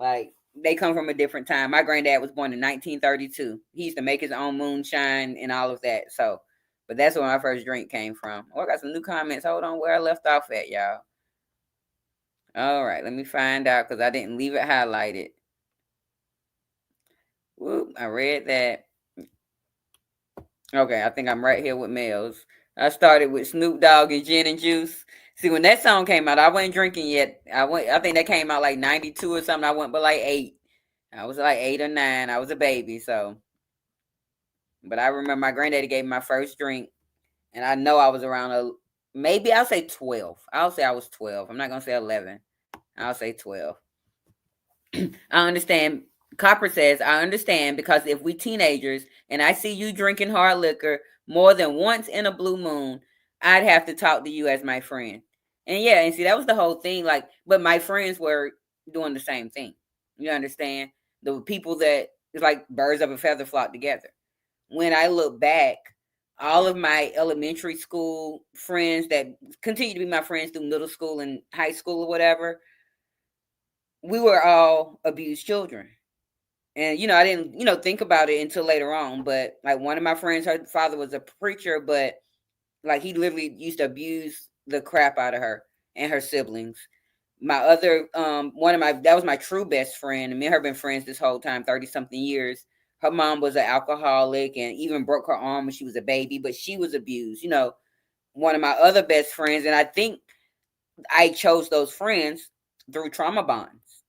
Like, they come from a different time. My granddad was born in 1932. He used to make his own moonshine and all of that. So, but that's where my first drink came from. Oh, I got some new comments. Hold on, where I left off at, y'all. All right, let me find out because I didn't leave it highlighted. Whoop, I read that. Okay, I think I'm right here with Mel's. I started with Snoop Dogg and Gin and Juice. See, when that song came out, I wasn't drinking yet. I think that came out like 92 or something. I went but like 8. I was like 8 or 9. I was a baby, so. But I remember my granddaddy gave me my first drink, and I know I was around maybe I'll say 12. I'll say I was 12. I'm not gonna say 11. I'll say 12. I understand. Copper says, I understand because if we teenagers and I see you drinking hard liquor more than once in a blue moon, I'd have to talk to you as my friend. And yeah, and see, that was the whole thing. Like, but my friends were doing the same thing. You understand? The people that it's like birds of a feather flock together. When I look back, all of my elementary school friends that continue to be my friends through middle school and high school or whatever, we were all abused children. And, I didn't, think about it until later on. But like one of my friends, her father was a preacher, but like he literally used to abuse the crap out of her and her siblings. My other, that was my true best friend. And me and her been friends this whole time, 30 something years. Her mom was an alcoholic and even broke her arm when she was a baby, but she was abused. One of my other best friends, and I think I chose those friends through trauma bonds,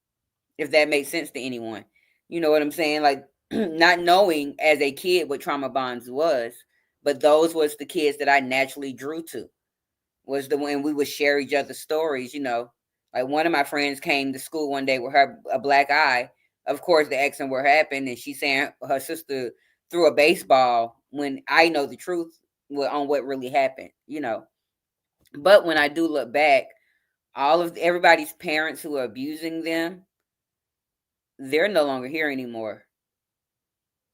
if that makes sense to anyone. You know what I'm saying? Like not knowing as a kid what trauma bonds was, but those was the kids that I naturally drew to. Was the when we would share each other's stories, Like one of my friends came to school one day with a black eye. Of course, the accident where happened, and she's saying her sister threw a baseball when I know the truth on what really happened, But when I do look back, everybody's parents who are abusing them, they're no longer here anymore.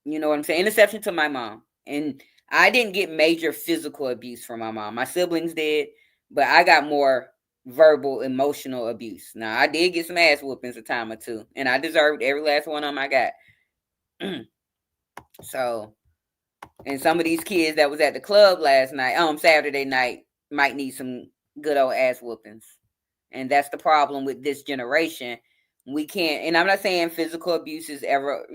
You know what I'm saying? In exception to my mom. And I didn't get major physical abuse from my mom. My siblings did, but I got more verbal, emotional abuse. Now, I did get some ass whoopings a time or two, and I deserved every last one of them I got. So, and some of these kids that was at the club last night, Saturday night, might need some good old ass whoopings. And that's the problem with this generation. We can't, and I'm not saying physical abuse is ever,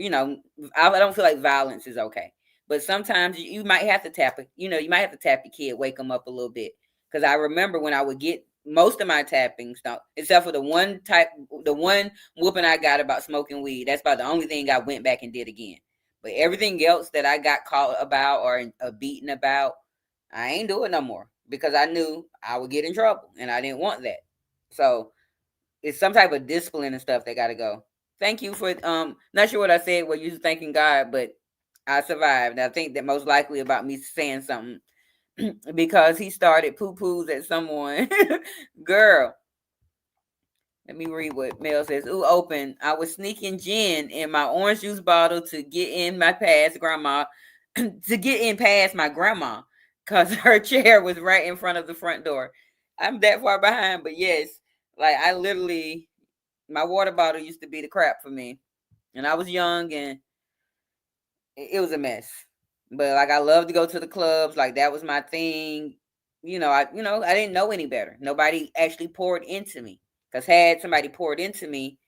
I don't feel like violence is okay. But sometimes you might have to tap it, you might have to tap the kid, wake them up a little bit. Because I remember when I would get most of my tappings, except for the one whooping I got about smoking weed. That's about the only thing I went back and did again. But everything else that I got caught about or beaten about, I ain't doing no more because I knew I would get in trouble and I didn't want that. So it's some type of discipline and stuff that got to go. Thank you for not sure what I said. Well, you thanking God, but I survived. I think that most likely about me saying something because he started poo-poos at someone. Girl, let me read what Mel says. Ooh, open. I was sneaking gin in my orange juice bottle to get in my past grandma, to get in past my grandma, because her chair was right in front of the front door. I'm that far behind, but yes, like I literally, my water bottle used to be the crap for me, and I was young and it was a mess. But like I love to go to the clubs, like that was my thing. I didn't know any better. Nobody actually poured into me. Because had somebody poured into me,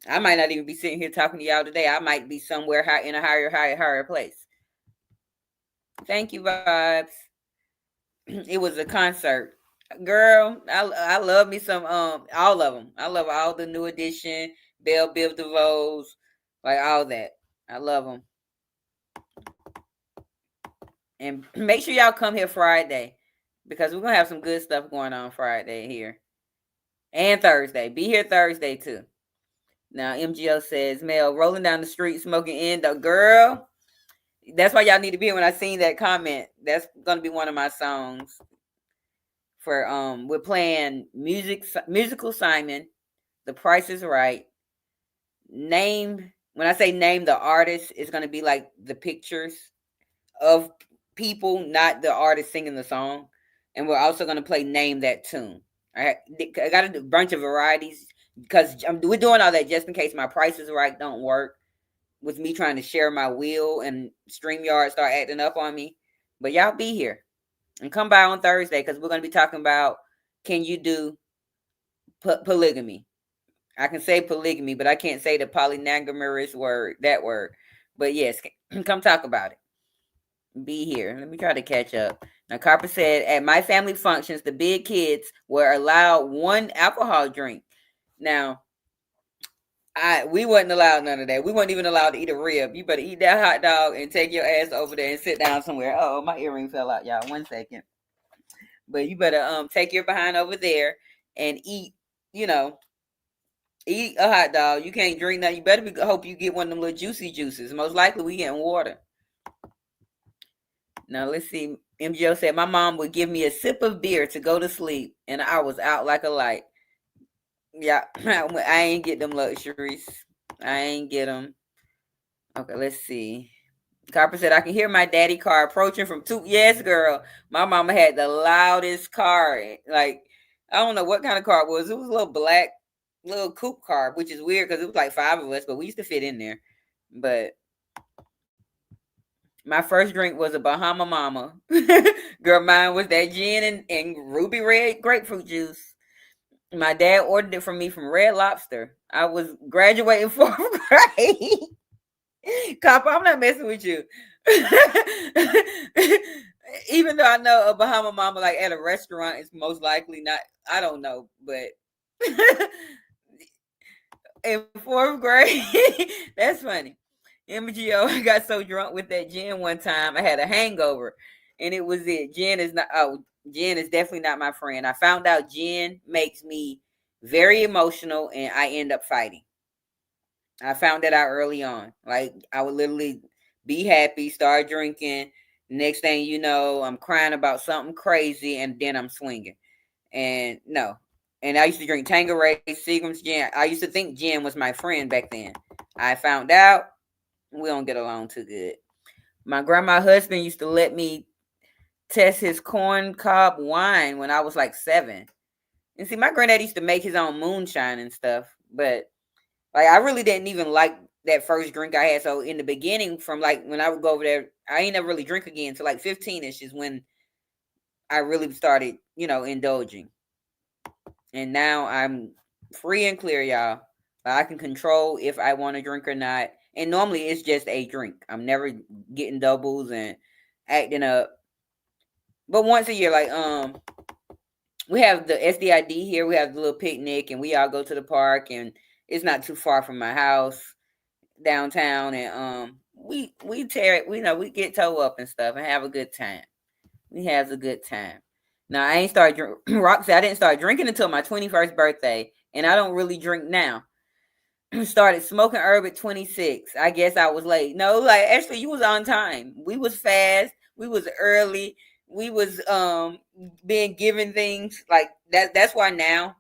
I might not even be sitting here talking to y'all today. I might be somewhere in a higher place. Thank you, Vibes. It was a concert. Girl, I love me some all of them. I love all the New Edition, Belle Biv DeVoe's, like all that. I love them. And make sure y'all come here Friday because we're gonna have some good stuff going on Friday here. And Thursday. Be here Thursday too. Now MGO says, Mel, rolling down the street smoking Endo. Girl, that's why y'all need to be here when I seen that comment. That's gonna be one of my songs. For we're playing musical Simon, The Price is Right. When I say name the artist, it's gonna be like the pictures of people, not the artist singing the song. And we're also gonna play Name That Tune. I got a bunch of varieties because we're doing all that just in case my Price is Right don't work with me trying to share my wheel and StreamYard start acting up on me. But y'all be here. And come by on Thursday because we're going to be talking about, can you do polygamy? I can say polygamy, but I can't say the polynagamous word, that word. But yes, come talk about it. Be here. Let me try to catch up. Now, Carper said, at my family functions, the big kids were allowed one alcohol drink. Now, we wasn't allowed none of that. We weren't even allowed to eat a rib. You better eat that hot dog and take your ass over there and sit down somewhere. Oh, my earring fell out, y'all. 1 second. But you better take your behind over there and eat, eat a hot dog. You can't drink that. You better hope you get one of them little juicy juices. Most likely we getting water. Now let's see. MGO said my mom would give me a sip of beer to go to sleep, and I was out like a light. Yeah, I ain't get them luxuries. I ain't get them. Okay, let's see. Copper said, I can hear my daddy car approaching from two. Yes, girl. My mama had the loudest car. Like, I don't know what kind of car it was. It was a little black, little coupe car, which is weird because it was like 5 of us, but we used to fit in there. But my first drink was a Bahama Mama. Girl, mine was that gin and ruby red grapefruit juice. My dad ordered it from me from Red Lobster. I was graduating 4th grade. Copper, I'm not messing with you. Even though I know a Bahama Mama like at a restaurant is most likely not, I don't know, but in 4th grade, that's funny. MGO, I got so drunk with that gin one time, I had a hangover, and it was it. Gin is definitely not my friend. I found out gin makes me very emotional, and I end up fighting. I found that out early on. Like, I would literally be happy, start drinking. Next thing you know, I'm crying about something crazy, and then I'm swinging. And no. And I used to drink Tanqueray, Seagram's gin. I used to think gin was my friend back then. I found out we don't get along too good. My grandma's husband used to let me test his corn cob wine when I was like 7. And see, my granddad used to make his own moonshine and stuff. But like, I really didn't even like that first drink I had. So in the beginning, from like when I would go over there, I ain't never really drink again until like 15-ish is when I really started, indulging. And now I'm free and clear, y'all. I can control if I want to drink or not. And normally it's just a drink. I'm never getting doubles and acting up. But once a year, like we have the SDID here. We have the little picnic, and we all go to the park, and it's not too far from my house downtown. And we tear it. We get toe up and stuff and have a good time. We have a good time. Now I ain't started Roxy. I didn't start drinking until my 21st birthday, and I don't really drink now. Started smoking herb at 26. I guess I was late. No, like actually you was on time. We was fast. We was early. We was being given things like that. That's why now,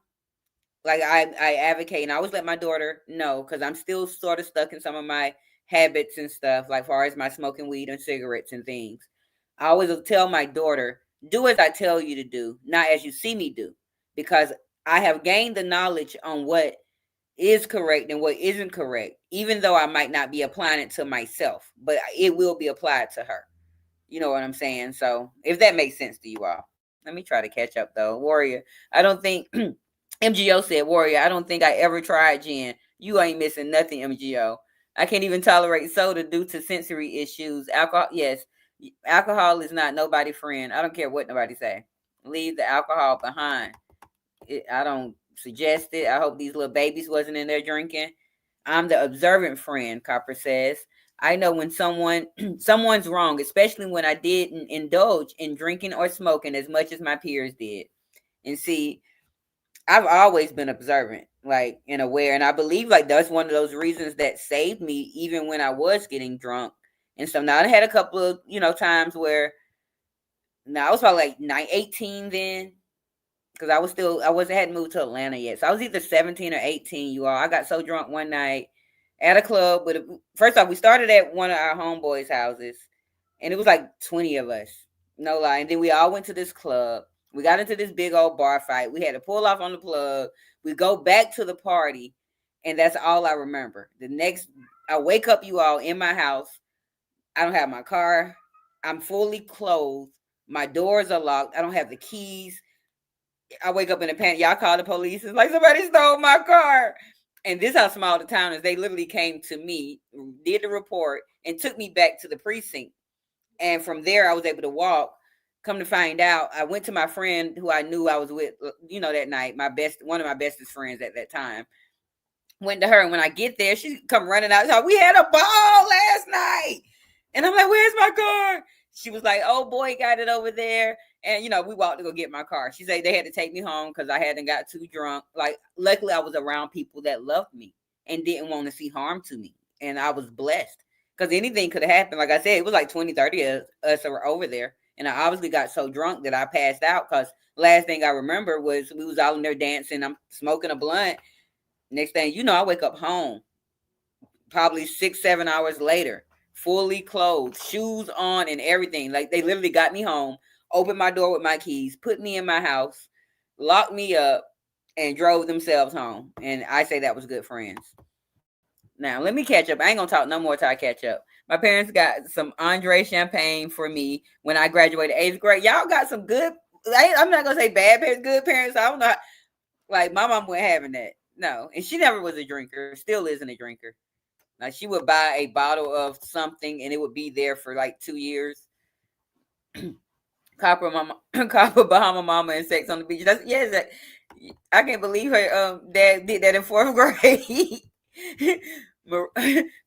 like I advocate, and I always let my daughter know because I'm still sort of stuck in some of my habits and stuff, like far as my smoking weed and cigarettes and things. I always tell my daughter, do as I tell you to do, not as you see me do, because I have gained the knowledge on what is correct and what isn't correct, even though I might not be applying it to myself, but it will be applied to her. You know what I'm saying? So if that makes sense to you all. Let me try to catch up though. Warrior, I don't think MGO said, Warrior, I don't think I ever tried gin. You ain't missing nothing, MGO. I can't even tolerate soda due to sensory issues. Alcohol, yes. Alcohol is not nobody's friend. I don't care what nobody say. Leave the alcohol behind. I don't suggest it. I hope these little babies wasn't in there drinking. I'm the observant friend, Copper says. I know when someone's wrong, especially when I didn't indulge in drinking or smoking as much as my peers did. And see, I've always been observant, like, and aware. And I believe like that's one of those reasons that saved me even when I was getting drunk. And so now I had a couple of, times where now I was probably like 18 then. Because hadn't moved to Atlanta yet. So I was either 17 or 18, you all. I got so drunk one night at a club. First off, we started at one of our homeboys' houses. And it was like 20 of us. No lie. And then we all went to this club. We got into this big old bar fight. We had to pull off on the plug. We go back to the party. And that's all I remember. I wake up, you all, in my house. I don't have my car. I'm fully clothed. My doors are locked. I don't have the keys. I wake up in a panic. Y'all call the police. It's like somebody stole my car. And this is how small the town is. They literally came to me, did the report, and took me back to the precinct. And from there, I was able to walk. Come to find out, I went to my friend who I knew I was with, that night, one of my bestest friends at that time. Went to her, and when I get there, she come running out. Like, we had a ball last night. And I'm like, where's my car? She was like, oh, boy, got it over there. And, we walked to go get my car. She said they had to take me home because I hadn't got too drunk. Like, luckily, I was around people that loved me and didn't want to see harm to me. And I was blessed because anything could have happened. Like I said, it was like 20, 30 of us were over there. And I obviously got so drunk that I passed out because last thing I remember was we was all in there dancing. I'm smoking a blunt. Next thing I wake up home probably 6-7 hours later, fully clothed, shoes on and everything. Like, they literally got me home, opened my door with my keys, put me in my house, locked me up, and drove themselves home. And I say that was good friends. Now, let me catch up. I ain't going to talk no more till I catch up. My parents got some Andre champagne for me when I graduated 8th grade. Y'all got some good, I'm not going to say bad parents, good parents. I don't know. Like, my mom wasn't having that. No. And she never was a drinker, still isn't a drinker. Like, she would buy a bottle of something and it would be there for like 2 years. Copper Bahama Mama and Sex on the Beach. I can't believe her dad did that in 4th grade.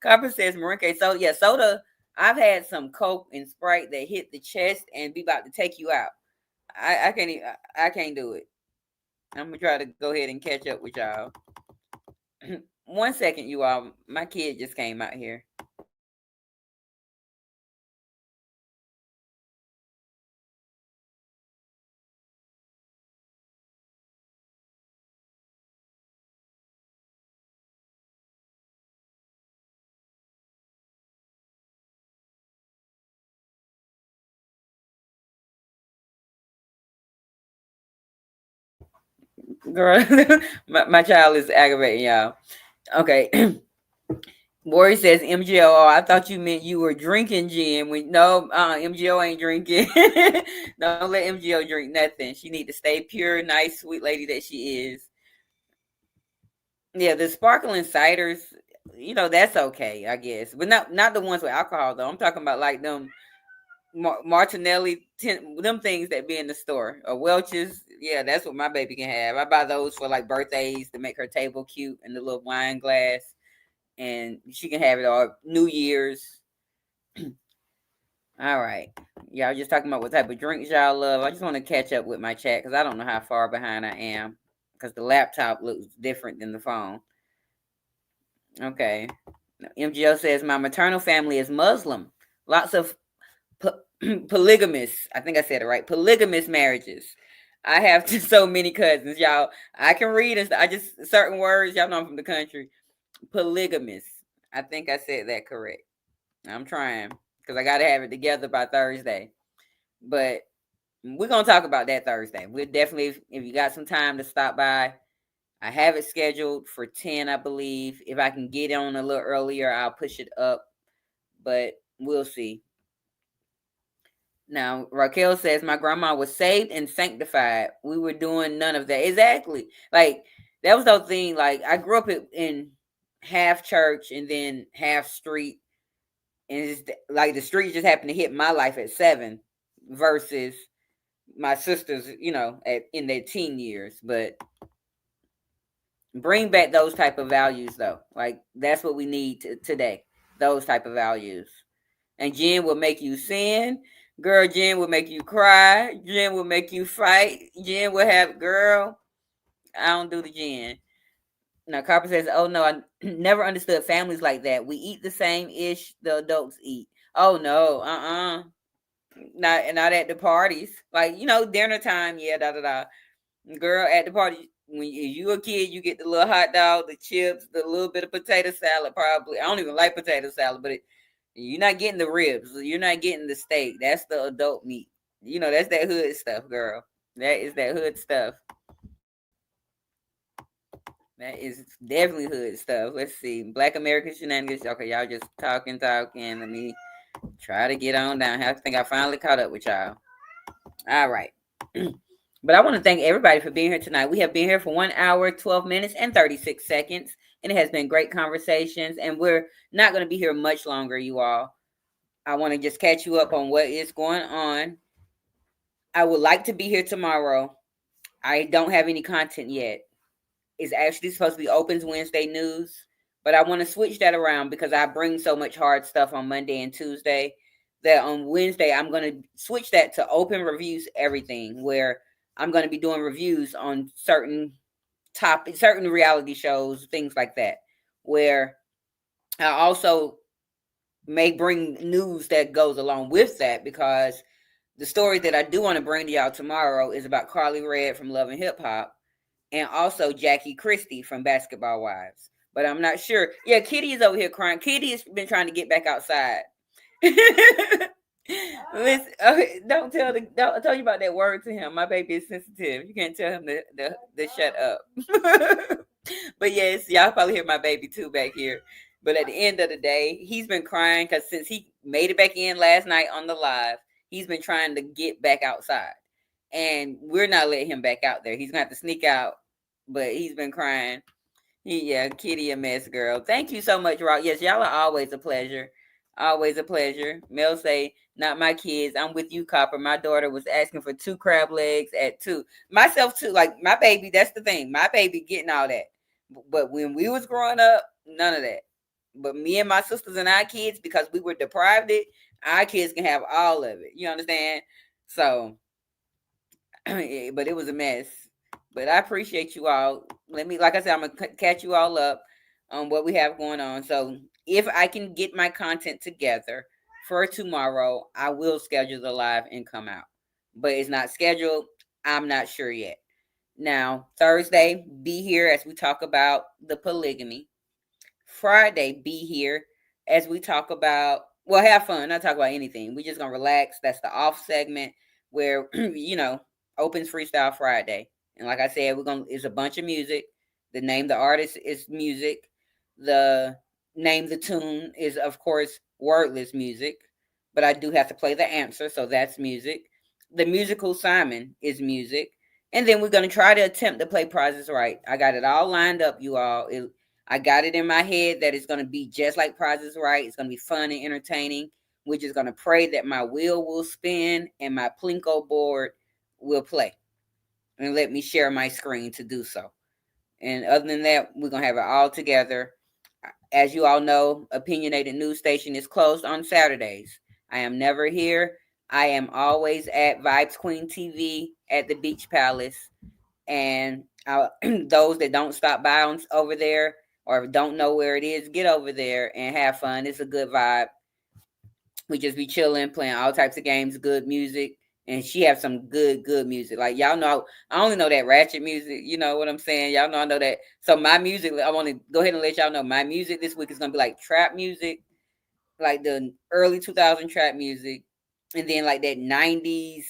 Copper says Marinke. So yeah, soda. I've had some Coke and Sprite that hit the chest and be about to take you out. I can't do it. I'm gonna try to go ahead and catch up with y'all. 1 second, you all. My kid just came out here. Girl, my child is aggravating y'all. Okay. Maury says MGO. Oh, I thought you meant you were drinking gin. No, MGO ain't drinking. Don't let MGO drink nothing. She need to stay pure, nice, sweet lady that she is. Yeah, the sparkling ciders, that's okay, I guess, but not the ones with alcohol though. I'm talking about like them Martinelli, them things that be in the store, or Welch's. Yeah, that's what my baby can have. I buy those for like birthdays to make her table cute, and the little wine glass, and she can have it all New Year's. All right, y'all just talking about what type of drinks y'all love. I just want to catch up with my chat because I don't know how far behind I am because the laptop looks different than the phone. Okay. MGO says my maternal family is Muslim. Lots of polygamous. I think I said it right. Polygamous marriages. I have so many cousins, y'all. I can read and I just certain words. Y'all know I'm from the country. Polygamous. I think I said that correct. I'm trying because I got to have it together by Thursday. But we're gonna talk about that Thursday. We'll definitely, if you got some time to stop by. I have it scheduled for 10, I believe. If I can get on a little earlier, I'll push it up. But we'll see. Now, Raquel says, my grandma was saved and sanctified. We were doing none of that. Exactly. Like, that was the thing. Like, I grew up in half church and then half street. And it's like the street just happened to hit my life at 7 versus my sisters, in their teen years. But bring back those type of values though. Like that's what we need today. Those type of values. And gin will make you sin. Girl, gin will make you cry. Gin will make you fight. Gin will have, girl, I don't do the gin. Now Copper says, oh no, I never understood families like that. We eat the same ish the adults eat. Oh no, not at the parties. Like, dinner time, yeah, Girl, at the party, when you a kid, you get the little hot dog, the chips, the little bit of potato salad. Probably, I don't even like potato salad, but you're not getting the ribs. You're not getting the steak. That's the adult meat. That's that hood stuff, girl. That is that hood stuff. That is definitely hood stuff. Let's see, Black American shenanigans. Okay, y'all just talking. Let me try to get on down. I think I finally caught up with y'all. All right. But I want to thank everybody for being here tonight. We have been here for 1 hour, 12 minutes, and 36 seconds. And it has been great conversations. And we're not going to be here much longer, you all. I want to just catch you up on what is going on. I would like to be here tomorrow. I don't have any content yet. It's actually supposed to be Opens Wednesday news. But I want to switch that around because I bring so much hard stuff on Monday and Tuesday that on Wednesday, I'm going to switch that to Open Reviews Everything, where I'm going to be doing reviews on certain reality shows, things like that, where I also may bring news that goes along with that, because the story that I do want to bring to y'all tomorrow is about Carly Red from Love and Hip Hop and also Jackie Christie from Basketball Wives. But I'm not sure. Yeah, Kitty is over here crying. Kitty has been trying to get back outside. Listen, okay, don't tell you about that word to him. My baby is sensitive. You can't tell him to shut up. But yes, y'all probably hear my baby too back here. But at the end of the day, he's been crying because since he made it back in last night on the live, he's been trying to get back outside. And we're not letting him back out there. He's gonna have to sneak out, but he's been crying. Yeah, Kitty a mess, girl. Thank you so much, Rock. Yes, y'all are always a pleasure. Always a pleasure. Mel say, not my kids. I'm with you, Copper. My daughter was asking for 2 crab legs at 2. Myself too. Like my baby, that's the thing. My baby getting all that. But when we was growing up, none of that. But me and my sisters and our kids, because we were deprived it, our kids can have all of it. You understand? So, but it was a mess. But I appreciate you all. Like I said, I'm going to catch you all up on what we have going on. So if I can get my content together for tomorrow, I will schedule the live and come out. But it's not scheduled. I'm not sure yet. Now, Thursday, be here as we talk about the polygamy. Friday, be here as we talk about, have fun. Not talk about anything. We're just going to relax. That's the off segment where, Opens Freestyle Friday. And like I said, it's a bunch of music. The name of the artist is music. The name the tune is, of course, wordless music, but I do have to play the answer, so that's music. The musical Simon is music. And then we're going to try to attempt to play Price is Right. I got it all lined up, you all. I got it in my head that it's going to be just like Price is Right. It's going to be fun and entertaining. We're just going to pray that my wheel will spin and my Plinko board will play. And let me share my screen to do so. And other than that, we're going to have it all together. As you all know, Opinionated News Station is closed on Saturdays. I am never here. I am always at Vibes Queen TV at the Beach Palace. And those that don't stop by over there or don't know where it is, get over there and have fun. It's a good vibe. We just be chilling, playing all types of games, good music. And she have some good music. Like, y'all know, I only know that ratchet music. You know what I'm saying? Y'all know I know that. So my music, I want to go ahead and let y'all know my music this week is going to be like trap music, like the early 2000 trap music. And then like that 90s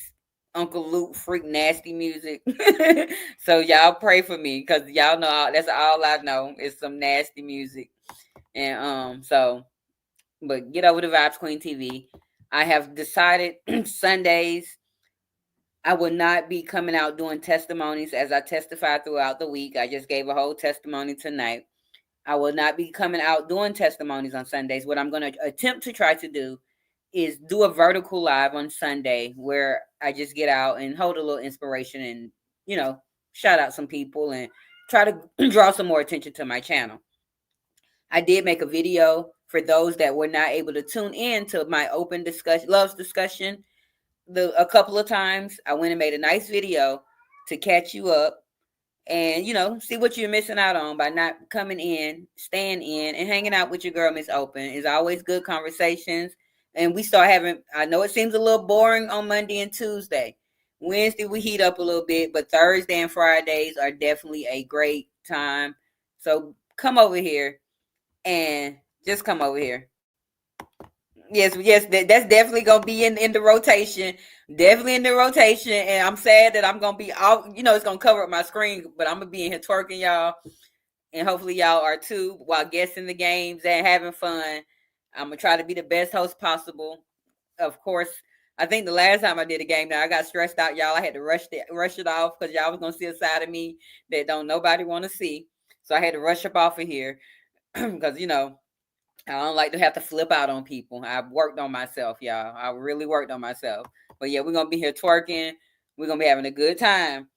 Uncle Luke freak nasty music. So y'all pray for me because y'all know that's all I know is some nasty music. And but get over to Vibes Queen TV. I have decided Sundays I will not be coming out doing testimonies as I testify throughout the week. I just gave a whole testimony tonight. I will not be coming out doing testimonies on Sundays. What I'm going to attempt to try to do is do a vertical live on Sunday where I just get out and hold a little inspiration and, you know, shout out some people and try to draw some more attention to my channel. I did make a video for those that were not able to tune in to my open discussion, loves discussion. A couple of times I went and made a nice video to catch you up and, you know, see what you're missing out on by not coming in, staying in, and hanging out with your girl, Miss Open. It's always good conversations. And we start having, I know it seems a little boring on Monday and Tuesday. Wednesday, we heat up a little bit, but Thursday and Fridays are definitely a great time. So come over here and just come over here. Yes, that's definitely gonna be in the rotation. Definitely in the rotation. And I'm sad that I'm gonna be out, you know, it's gonna cover up my screen, but I'm gonna be in here twerking, y'all. And hopefully y'all are too while guessing the games and having fun. I'm gonna try to be the best host possible. Of course, I think the last time I did a game now, I got stressed out, y'all. I had to rush it off because y'all was gonna see a side of me that don't nobody want to see. So I had to rush up off of here because you know. I don't like to have to flip out on people. I've worked on myself, y'all. I really worked on myself. But yeah, we're going to be here twerking. We're going to be having a good time.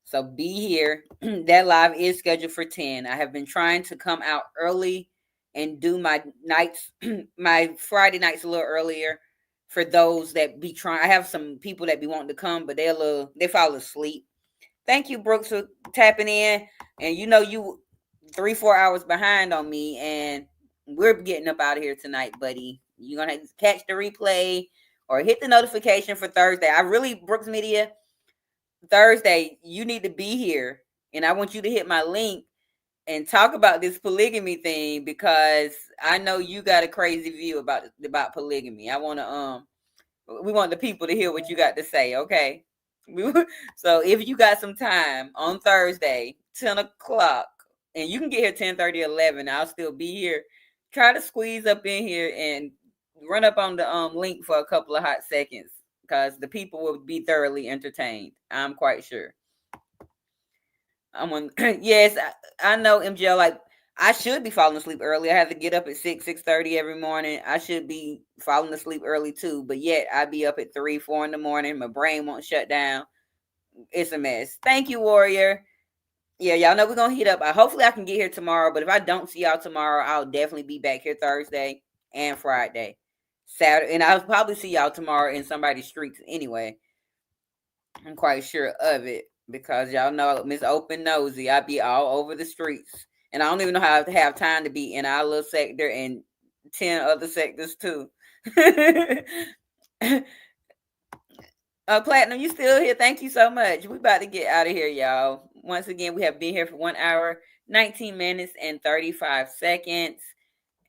So be here. That live is scheduled for 10. I have been trying to come out early and do my nights, my Friday nights a little earlier for those that be trying. I have some people that be wanting to come, but they fall asleep. Thank you, Brooks, for tapping in. And you know, you 3-4 hours behind on me and we're getting up out of here tonight, buddy. You're going to catch the replay or hit the notification for Thursday. Brooks Media, Thursday, you need to be here. And I want you to hit my link and talk about this polygamy thing because I know you got a crazy view about polygamy. We want the people to hear what you got to say, okay? So if you got some time on Thursday, 10 o'clock, and you can get here 10:30, 11, I'll still be here. Try to squeeze up in here and run up on the link for a couple of hot seconds because the people will be thoroughly entertained. I'm quite sure. Yes, I know, MGL. Like I should be falling asleep early. I have to get up at 6:30 every morning. I should be falling asleep early too, but yet I be up at 3, 4 in the morning. My brain won't shut down. It's a mess. Thank you, Warrior. Yeah, y'all know we're going to heat up. Hopefully I can get here tomorrow, but if I don't see y'all tomorrow, I'll definitely be back here Thursday and Friday. Saturday, and I'll probably see y'all tomorrow in somebody's streets anyway. I'm quite sure of it because y'all know Miss Open Nosy. I be all over the streets. And I don't even know how to have time to be in our little sector and 10 other sectors too. Platinum, you still here? Thank you so much. We about to get out of here, y'all. Once again, we have been here for 1 hour, 19 minutes, and 35 seconds.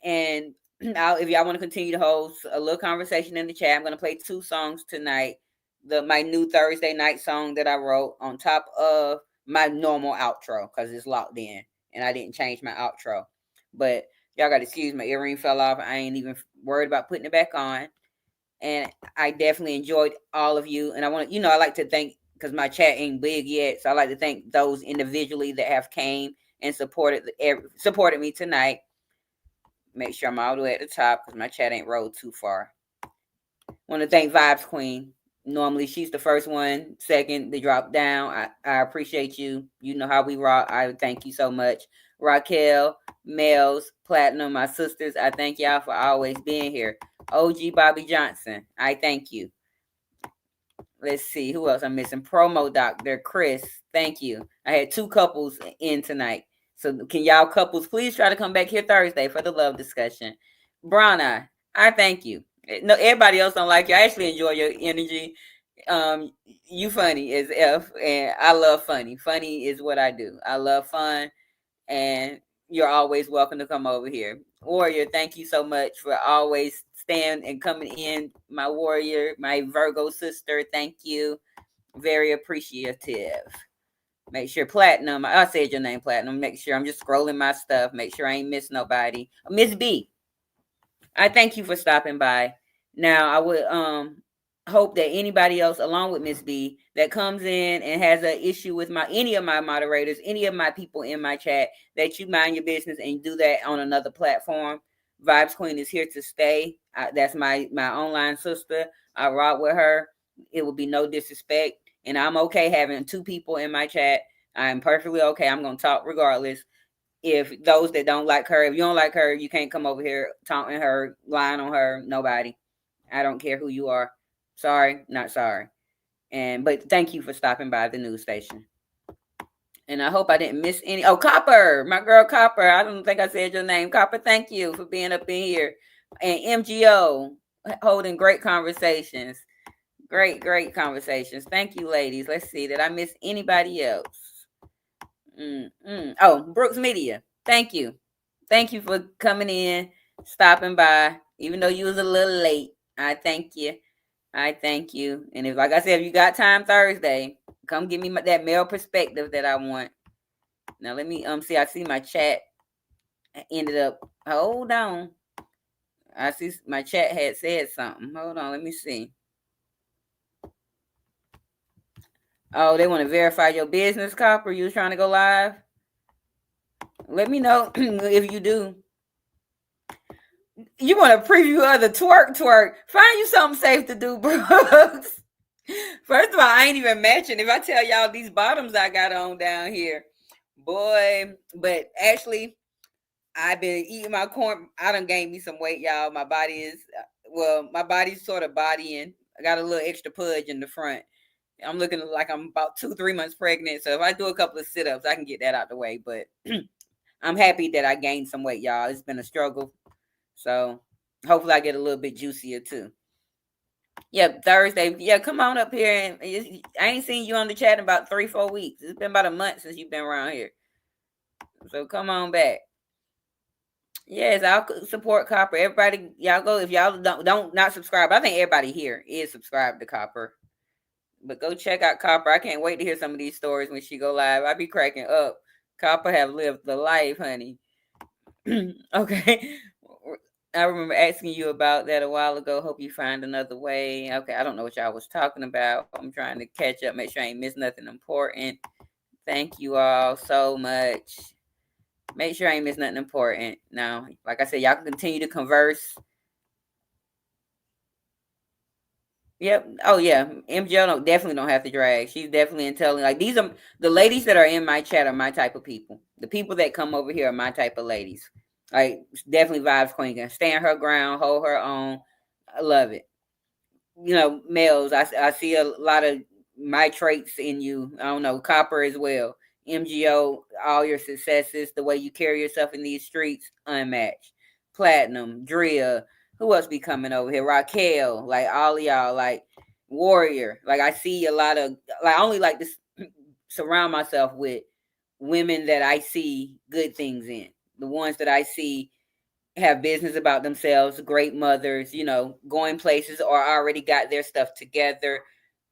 And if y'all want to continue to host a little conversation in the chat, I'm going to play 2 songs tonight. My new Thursday night song that I wrote on top of my normal outro because it's locked in and I didn't change my outro. But Y'all got to excuse my earring fell off. I ain't even worried about putting it back on. And I definitely enjoyed all of you. And I want to, I like to thank, because my chat ain't big yet. So I like to thank those individually that have came and supported me tonight. Make sure I'm all the way at the top because my chat ain't rolled too far. Want to thank Vibes Queen. Normally she's the first one, second to drop down. I appreciate you. You know how we rock. I thank you so much. Raquel, Mels, Platinum, my sisters, I thank y'all for always being here. OG Bobby Johnson, I thank you. Let's see who else I'm missing. Promo Doctor Chris, thank you. I had 2 couples in tonight. So can y'all couples please try to come back here Thursday for the love discussion? Brana, I thank you. No, everybody else don't like you. I actually enjoy your energy. You funny as F, and I love funny. Funny is what I do. I love fun, and you're always welcome to come over here. Warrior, thank you so much for always staying and coming in. My warrior, my Virgo sister, thank you. Very appreciative. Make sure Platinum, I said your name, Platinum. Make sure I'm just scrolling my stuff. Make sure I ain't miss nobody. Miss B, I thank you for stopping by. Now, I would hope that anybody else, along with Miss B, that comes in and has an issue with any of my moderators, any of my people in my chat, that you mind your business and do that on another platform. Vibes Queen is here to stay. That's my online sister. I rock with her. It will be no disrespect. And I'm okay having 2 people in my chat. I'm perfectly okay. I'm going to talk regardless. If those that don't like her, if you don't like her, you can't come over here taunting her, lying on her. Nobody. I don't care who you are. Sorry, not sorry. But thank you for stopping by the news station. And I hope I didn't miss any. Oh, Copper, my girl Copper. I don't think I said your name. Copper, thank you for being up in here. And MGO, holding great conversations. Great conversations. Thank you, ladies. Let's see. Did I miss anybody else? Oh, Brooks Media. Thank you. Thank you for coming in, stopping by. Even though you was a little late, I thank you. I thank you. And if, like I said, if you got time Thursday, come give me that male perspective that I want. Now let me see. I see my chat ended up. Hold on. I see my chat had said something. Hold on. Let me see. Oh, they want to verify your business, Copper. You was trying to go live? Let me know if you do. You want to preview other twerk? Find you something safe to do, Brooks. First of all, I ain't even mentioned. If I tell y'all these bottoms I got on down here, boy. But actually, I've been eating my corn. I done gained me some weight, y'all. My body's sort of bodying. I got a little extra pudge in the front. I'm looking like I'm about 2-3 months pregnant. So if I do a couple of sit-ups, I can get that out the way. But I'm happy that I gained some weight, y'all. It's been a struggle. So hopefully I get a little bit juicier too. Yeah, Thursday. Yeah, come on up here. And I ain't seen you on the chat in about 3-4 weeks. It's been about a month since you've been around here. So come on back. Yes, I'll support Copper. Everybody, y'all go. If y'all don't not subscribe, I think everybody here is subscribed to Copper. But go check out Copper. I can't wait to hear some of these stories when she go live. I be cracking up. Copper have lived the life, honey. Okay. I remember asking you about that a while ago. Hope you find another way. Okay, I don't know what y'all was talking about. I'm trying to catch up, make sure I ain't missed nothing important. Thank you all so much. Make sure I ain't missed nothing important. Now, like I said, y'all can continue to converse. Yep. Oh yeah. MJ definitely don't have to drag. She's definitely intelligent. Like these are the ladies that are in my chat are my type of people. The people that come over here are my type of ladies. Like definitely Vibes Queen can stand her ground, hold her own. I love it. You know, males. I see a lot of my traits in you. I don't know, Copper as well. MGO, all your successes, the way you carry yourself in these streets, unmatched. Platinum, Drea. Who else be coming over here? Raquel, like all of y'all, like Warrior. Like I see a lot of, like I only like to surround myself with women that I see good things in. The ones that I see have business about themselves, great mothers, you know, going places or already got their stuff together,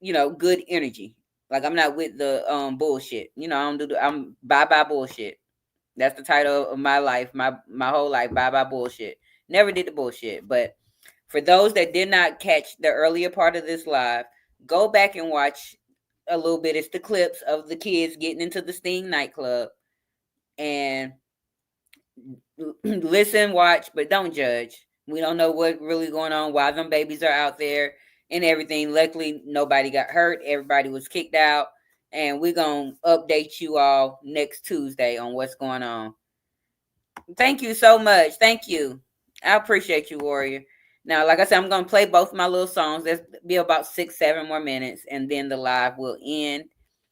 you know, good energy. Like I'm not with the bullshit. You know, I don't do I'm bye bullshit. That's the title of my life, my whole life. Bye bye bullshit. Never did the bullshit. But for those that did not catch the earlier part of this live, go back and watch a little bit. It's the clips of the kids getting into the Sting nightclub, and listen, watch, but don't judge. We don't know what really going on, why them babies are out there and everything. Luckily, nobody got hurt. Everybody was kicked out. And we're going to update you all next Tuesday on what's going on. Thank you so much. Thank you. I appreciate you, Warrior. Now, like I said, I'm going to play both my little songs. There'll be about 6-7 more minutes, and then the live will end.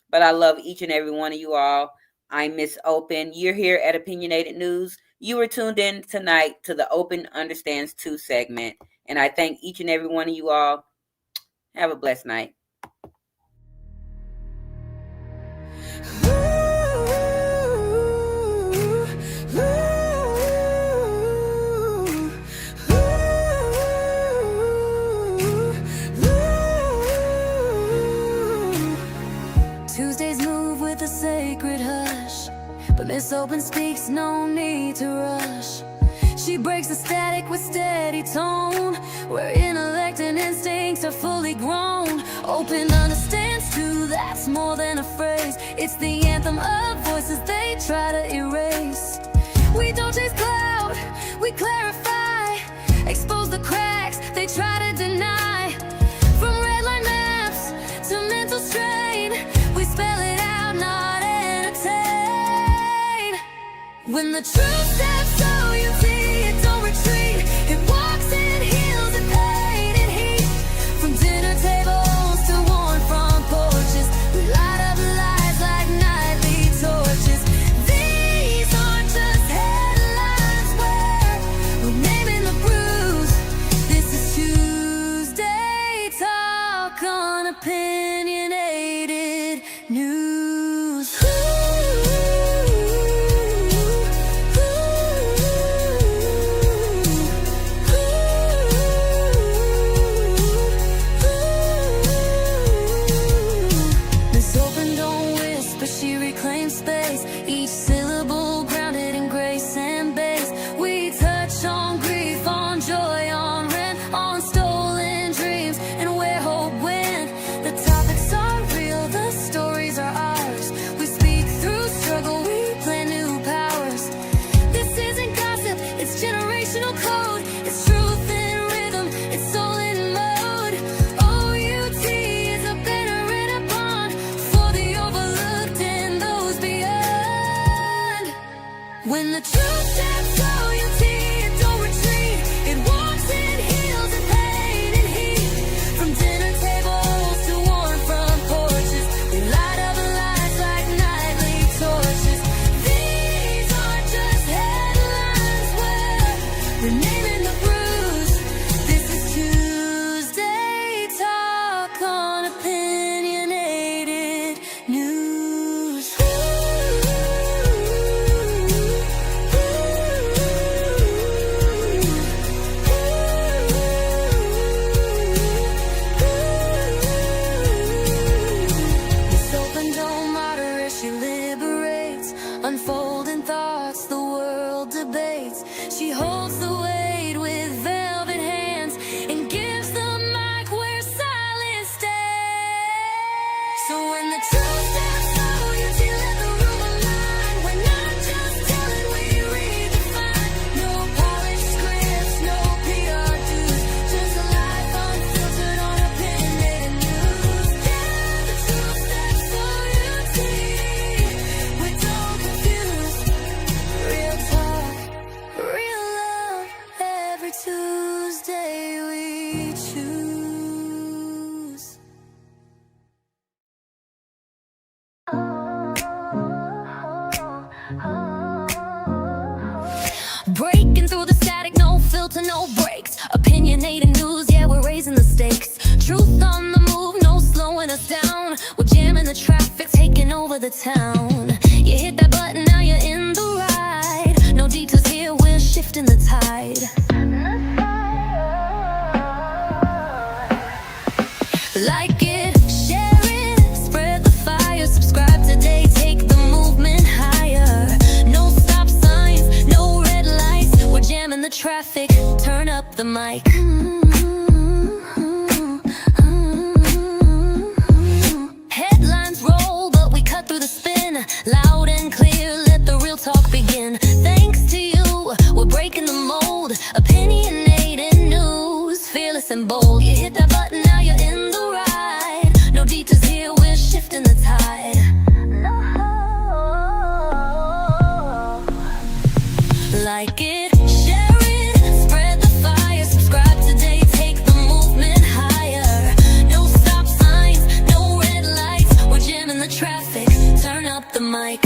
But I love each and every one of you all. I'm Miss Open. You're here at Opinionated News. You were tuned in tonight to the Open Understands 2 segment. And I thank each and every one of you all. Have a blessed night. Tuesdays move with a sacred hush, but Miss Open speaks, no need to rush. She breaks the static with steady tone, where intellect and instincts are fully grown. Open understands too, that's more than a phrase. It's the anthem of voices they try to erase. We don't chase cloud, we clarify, expose the cracks they try to deny. From red line maps to mental strain, we spell it out, not entertain. When the truth steps so you see it, don't retreat. It walks and heals and pain and heat. From dinner tables to worn front porches, we light up lives like nightly torches. These aren't just headlines, we're naming the bruise. This is Tuesday Talk on Opinionated News. Miss Open don't whisper, she reclaims space. Each syllable grounded in grace and bass. We touch on grief, on joy, on rent, on stolen dreams, and where hope went. The topics are real, the stories are ours. We speak through struggle, we plan new powers. This isn't gossip, it's generational code. It's truth in rhythm, it's soul in mode. OUT is a banner and a bond for the overlooked and those beyond. When the truth steps out, you see it, don't retreat. It walks and heals and pain and heat. From dinner tables to worn front porches, we light up lives like nightly torches. These aren't just headlines, we're naming the bruise. This is Tuesday Talk on Opinionated News. Miss Open don't moderate, she liberates. Unfolding thoughts, the world debates. She holds the weight with velvet hands and gives the mic where silence stands. So when the truth steps out, you see, let the room align. We're not just telling, we redefine. No polished scripts, no PR dues, just a life unfiltered on Opinionated News. Yeah, the truth steps so you see, we don't confuse. Real talk, real love, every Tuesday we choose. Breaking through the static, no filter, no breaks. Opinionated news, yeah, we're raising the stakes. Truth on the move, no slowing us down. We're jamming the traffic, taking over the town. You hit that button, now you're in the ride. No detours here, we're shifting the tide. Like it, share it, spread the fire. Subscribe today, take the movement higher. No stop. traffic, turn up the mic. Headlines roll, but we cut through the spin. Loud and clear, let the real talk begin. Thanks to you, we're breaking the mold. Opinionated news, fearless and bold. You hit that button, now you're in the ride. No detours here, we're shifting the tide. Like it, share it, spread the fire. Subscribe today, take the movement higher. No stop signs, no red lights. We're jamming the traffic, turn up the mic.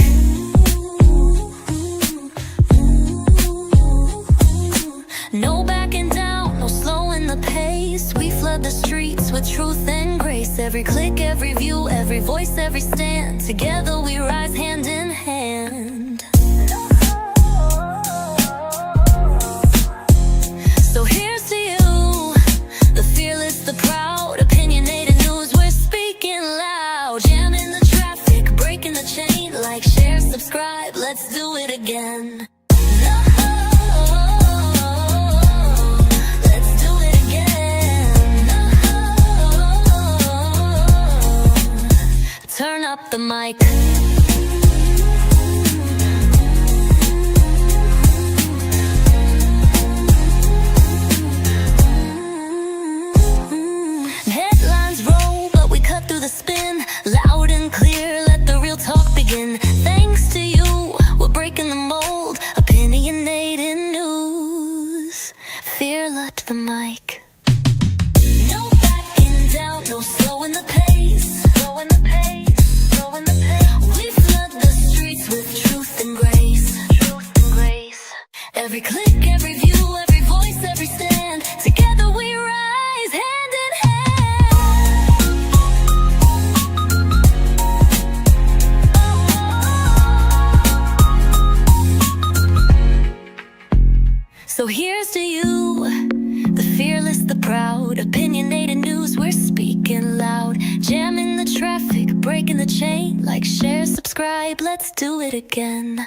No backing down, no slowing the pace. We flood the streets with truth and grace. Every click, every view, every voice, every stand. Together we rise hand in hand. So here's to you, the fearless, the proud, opinionated news, we're speaking loud. Jamming the traffic, breaking the chain. Like, share, subscribe, let's do it again. Let's do it again. Turn up the mic. Headlines roll, but we cut through the spin. Loud and clear, let the real talk begin. Thanks to you, we're breaking the mold. Opinionated news, fearless the mic. No backing down, no slowing the pace. Slowing the pace, slowing the pace. We flood the streets with truth and grace. Truth and grace. Every click, every view, every voice, every stand. Together we rise hand in hand. So here's to you, the fearless, the proud, opinionated news, we're speaking loud. Jamming the traffic, breaking the chain. Like, share, subscribe, let's do it again.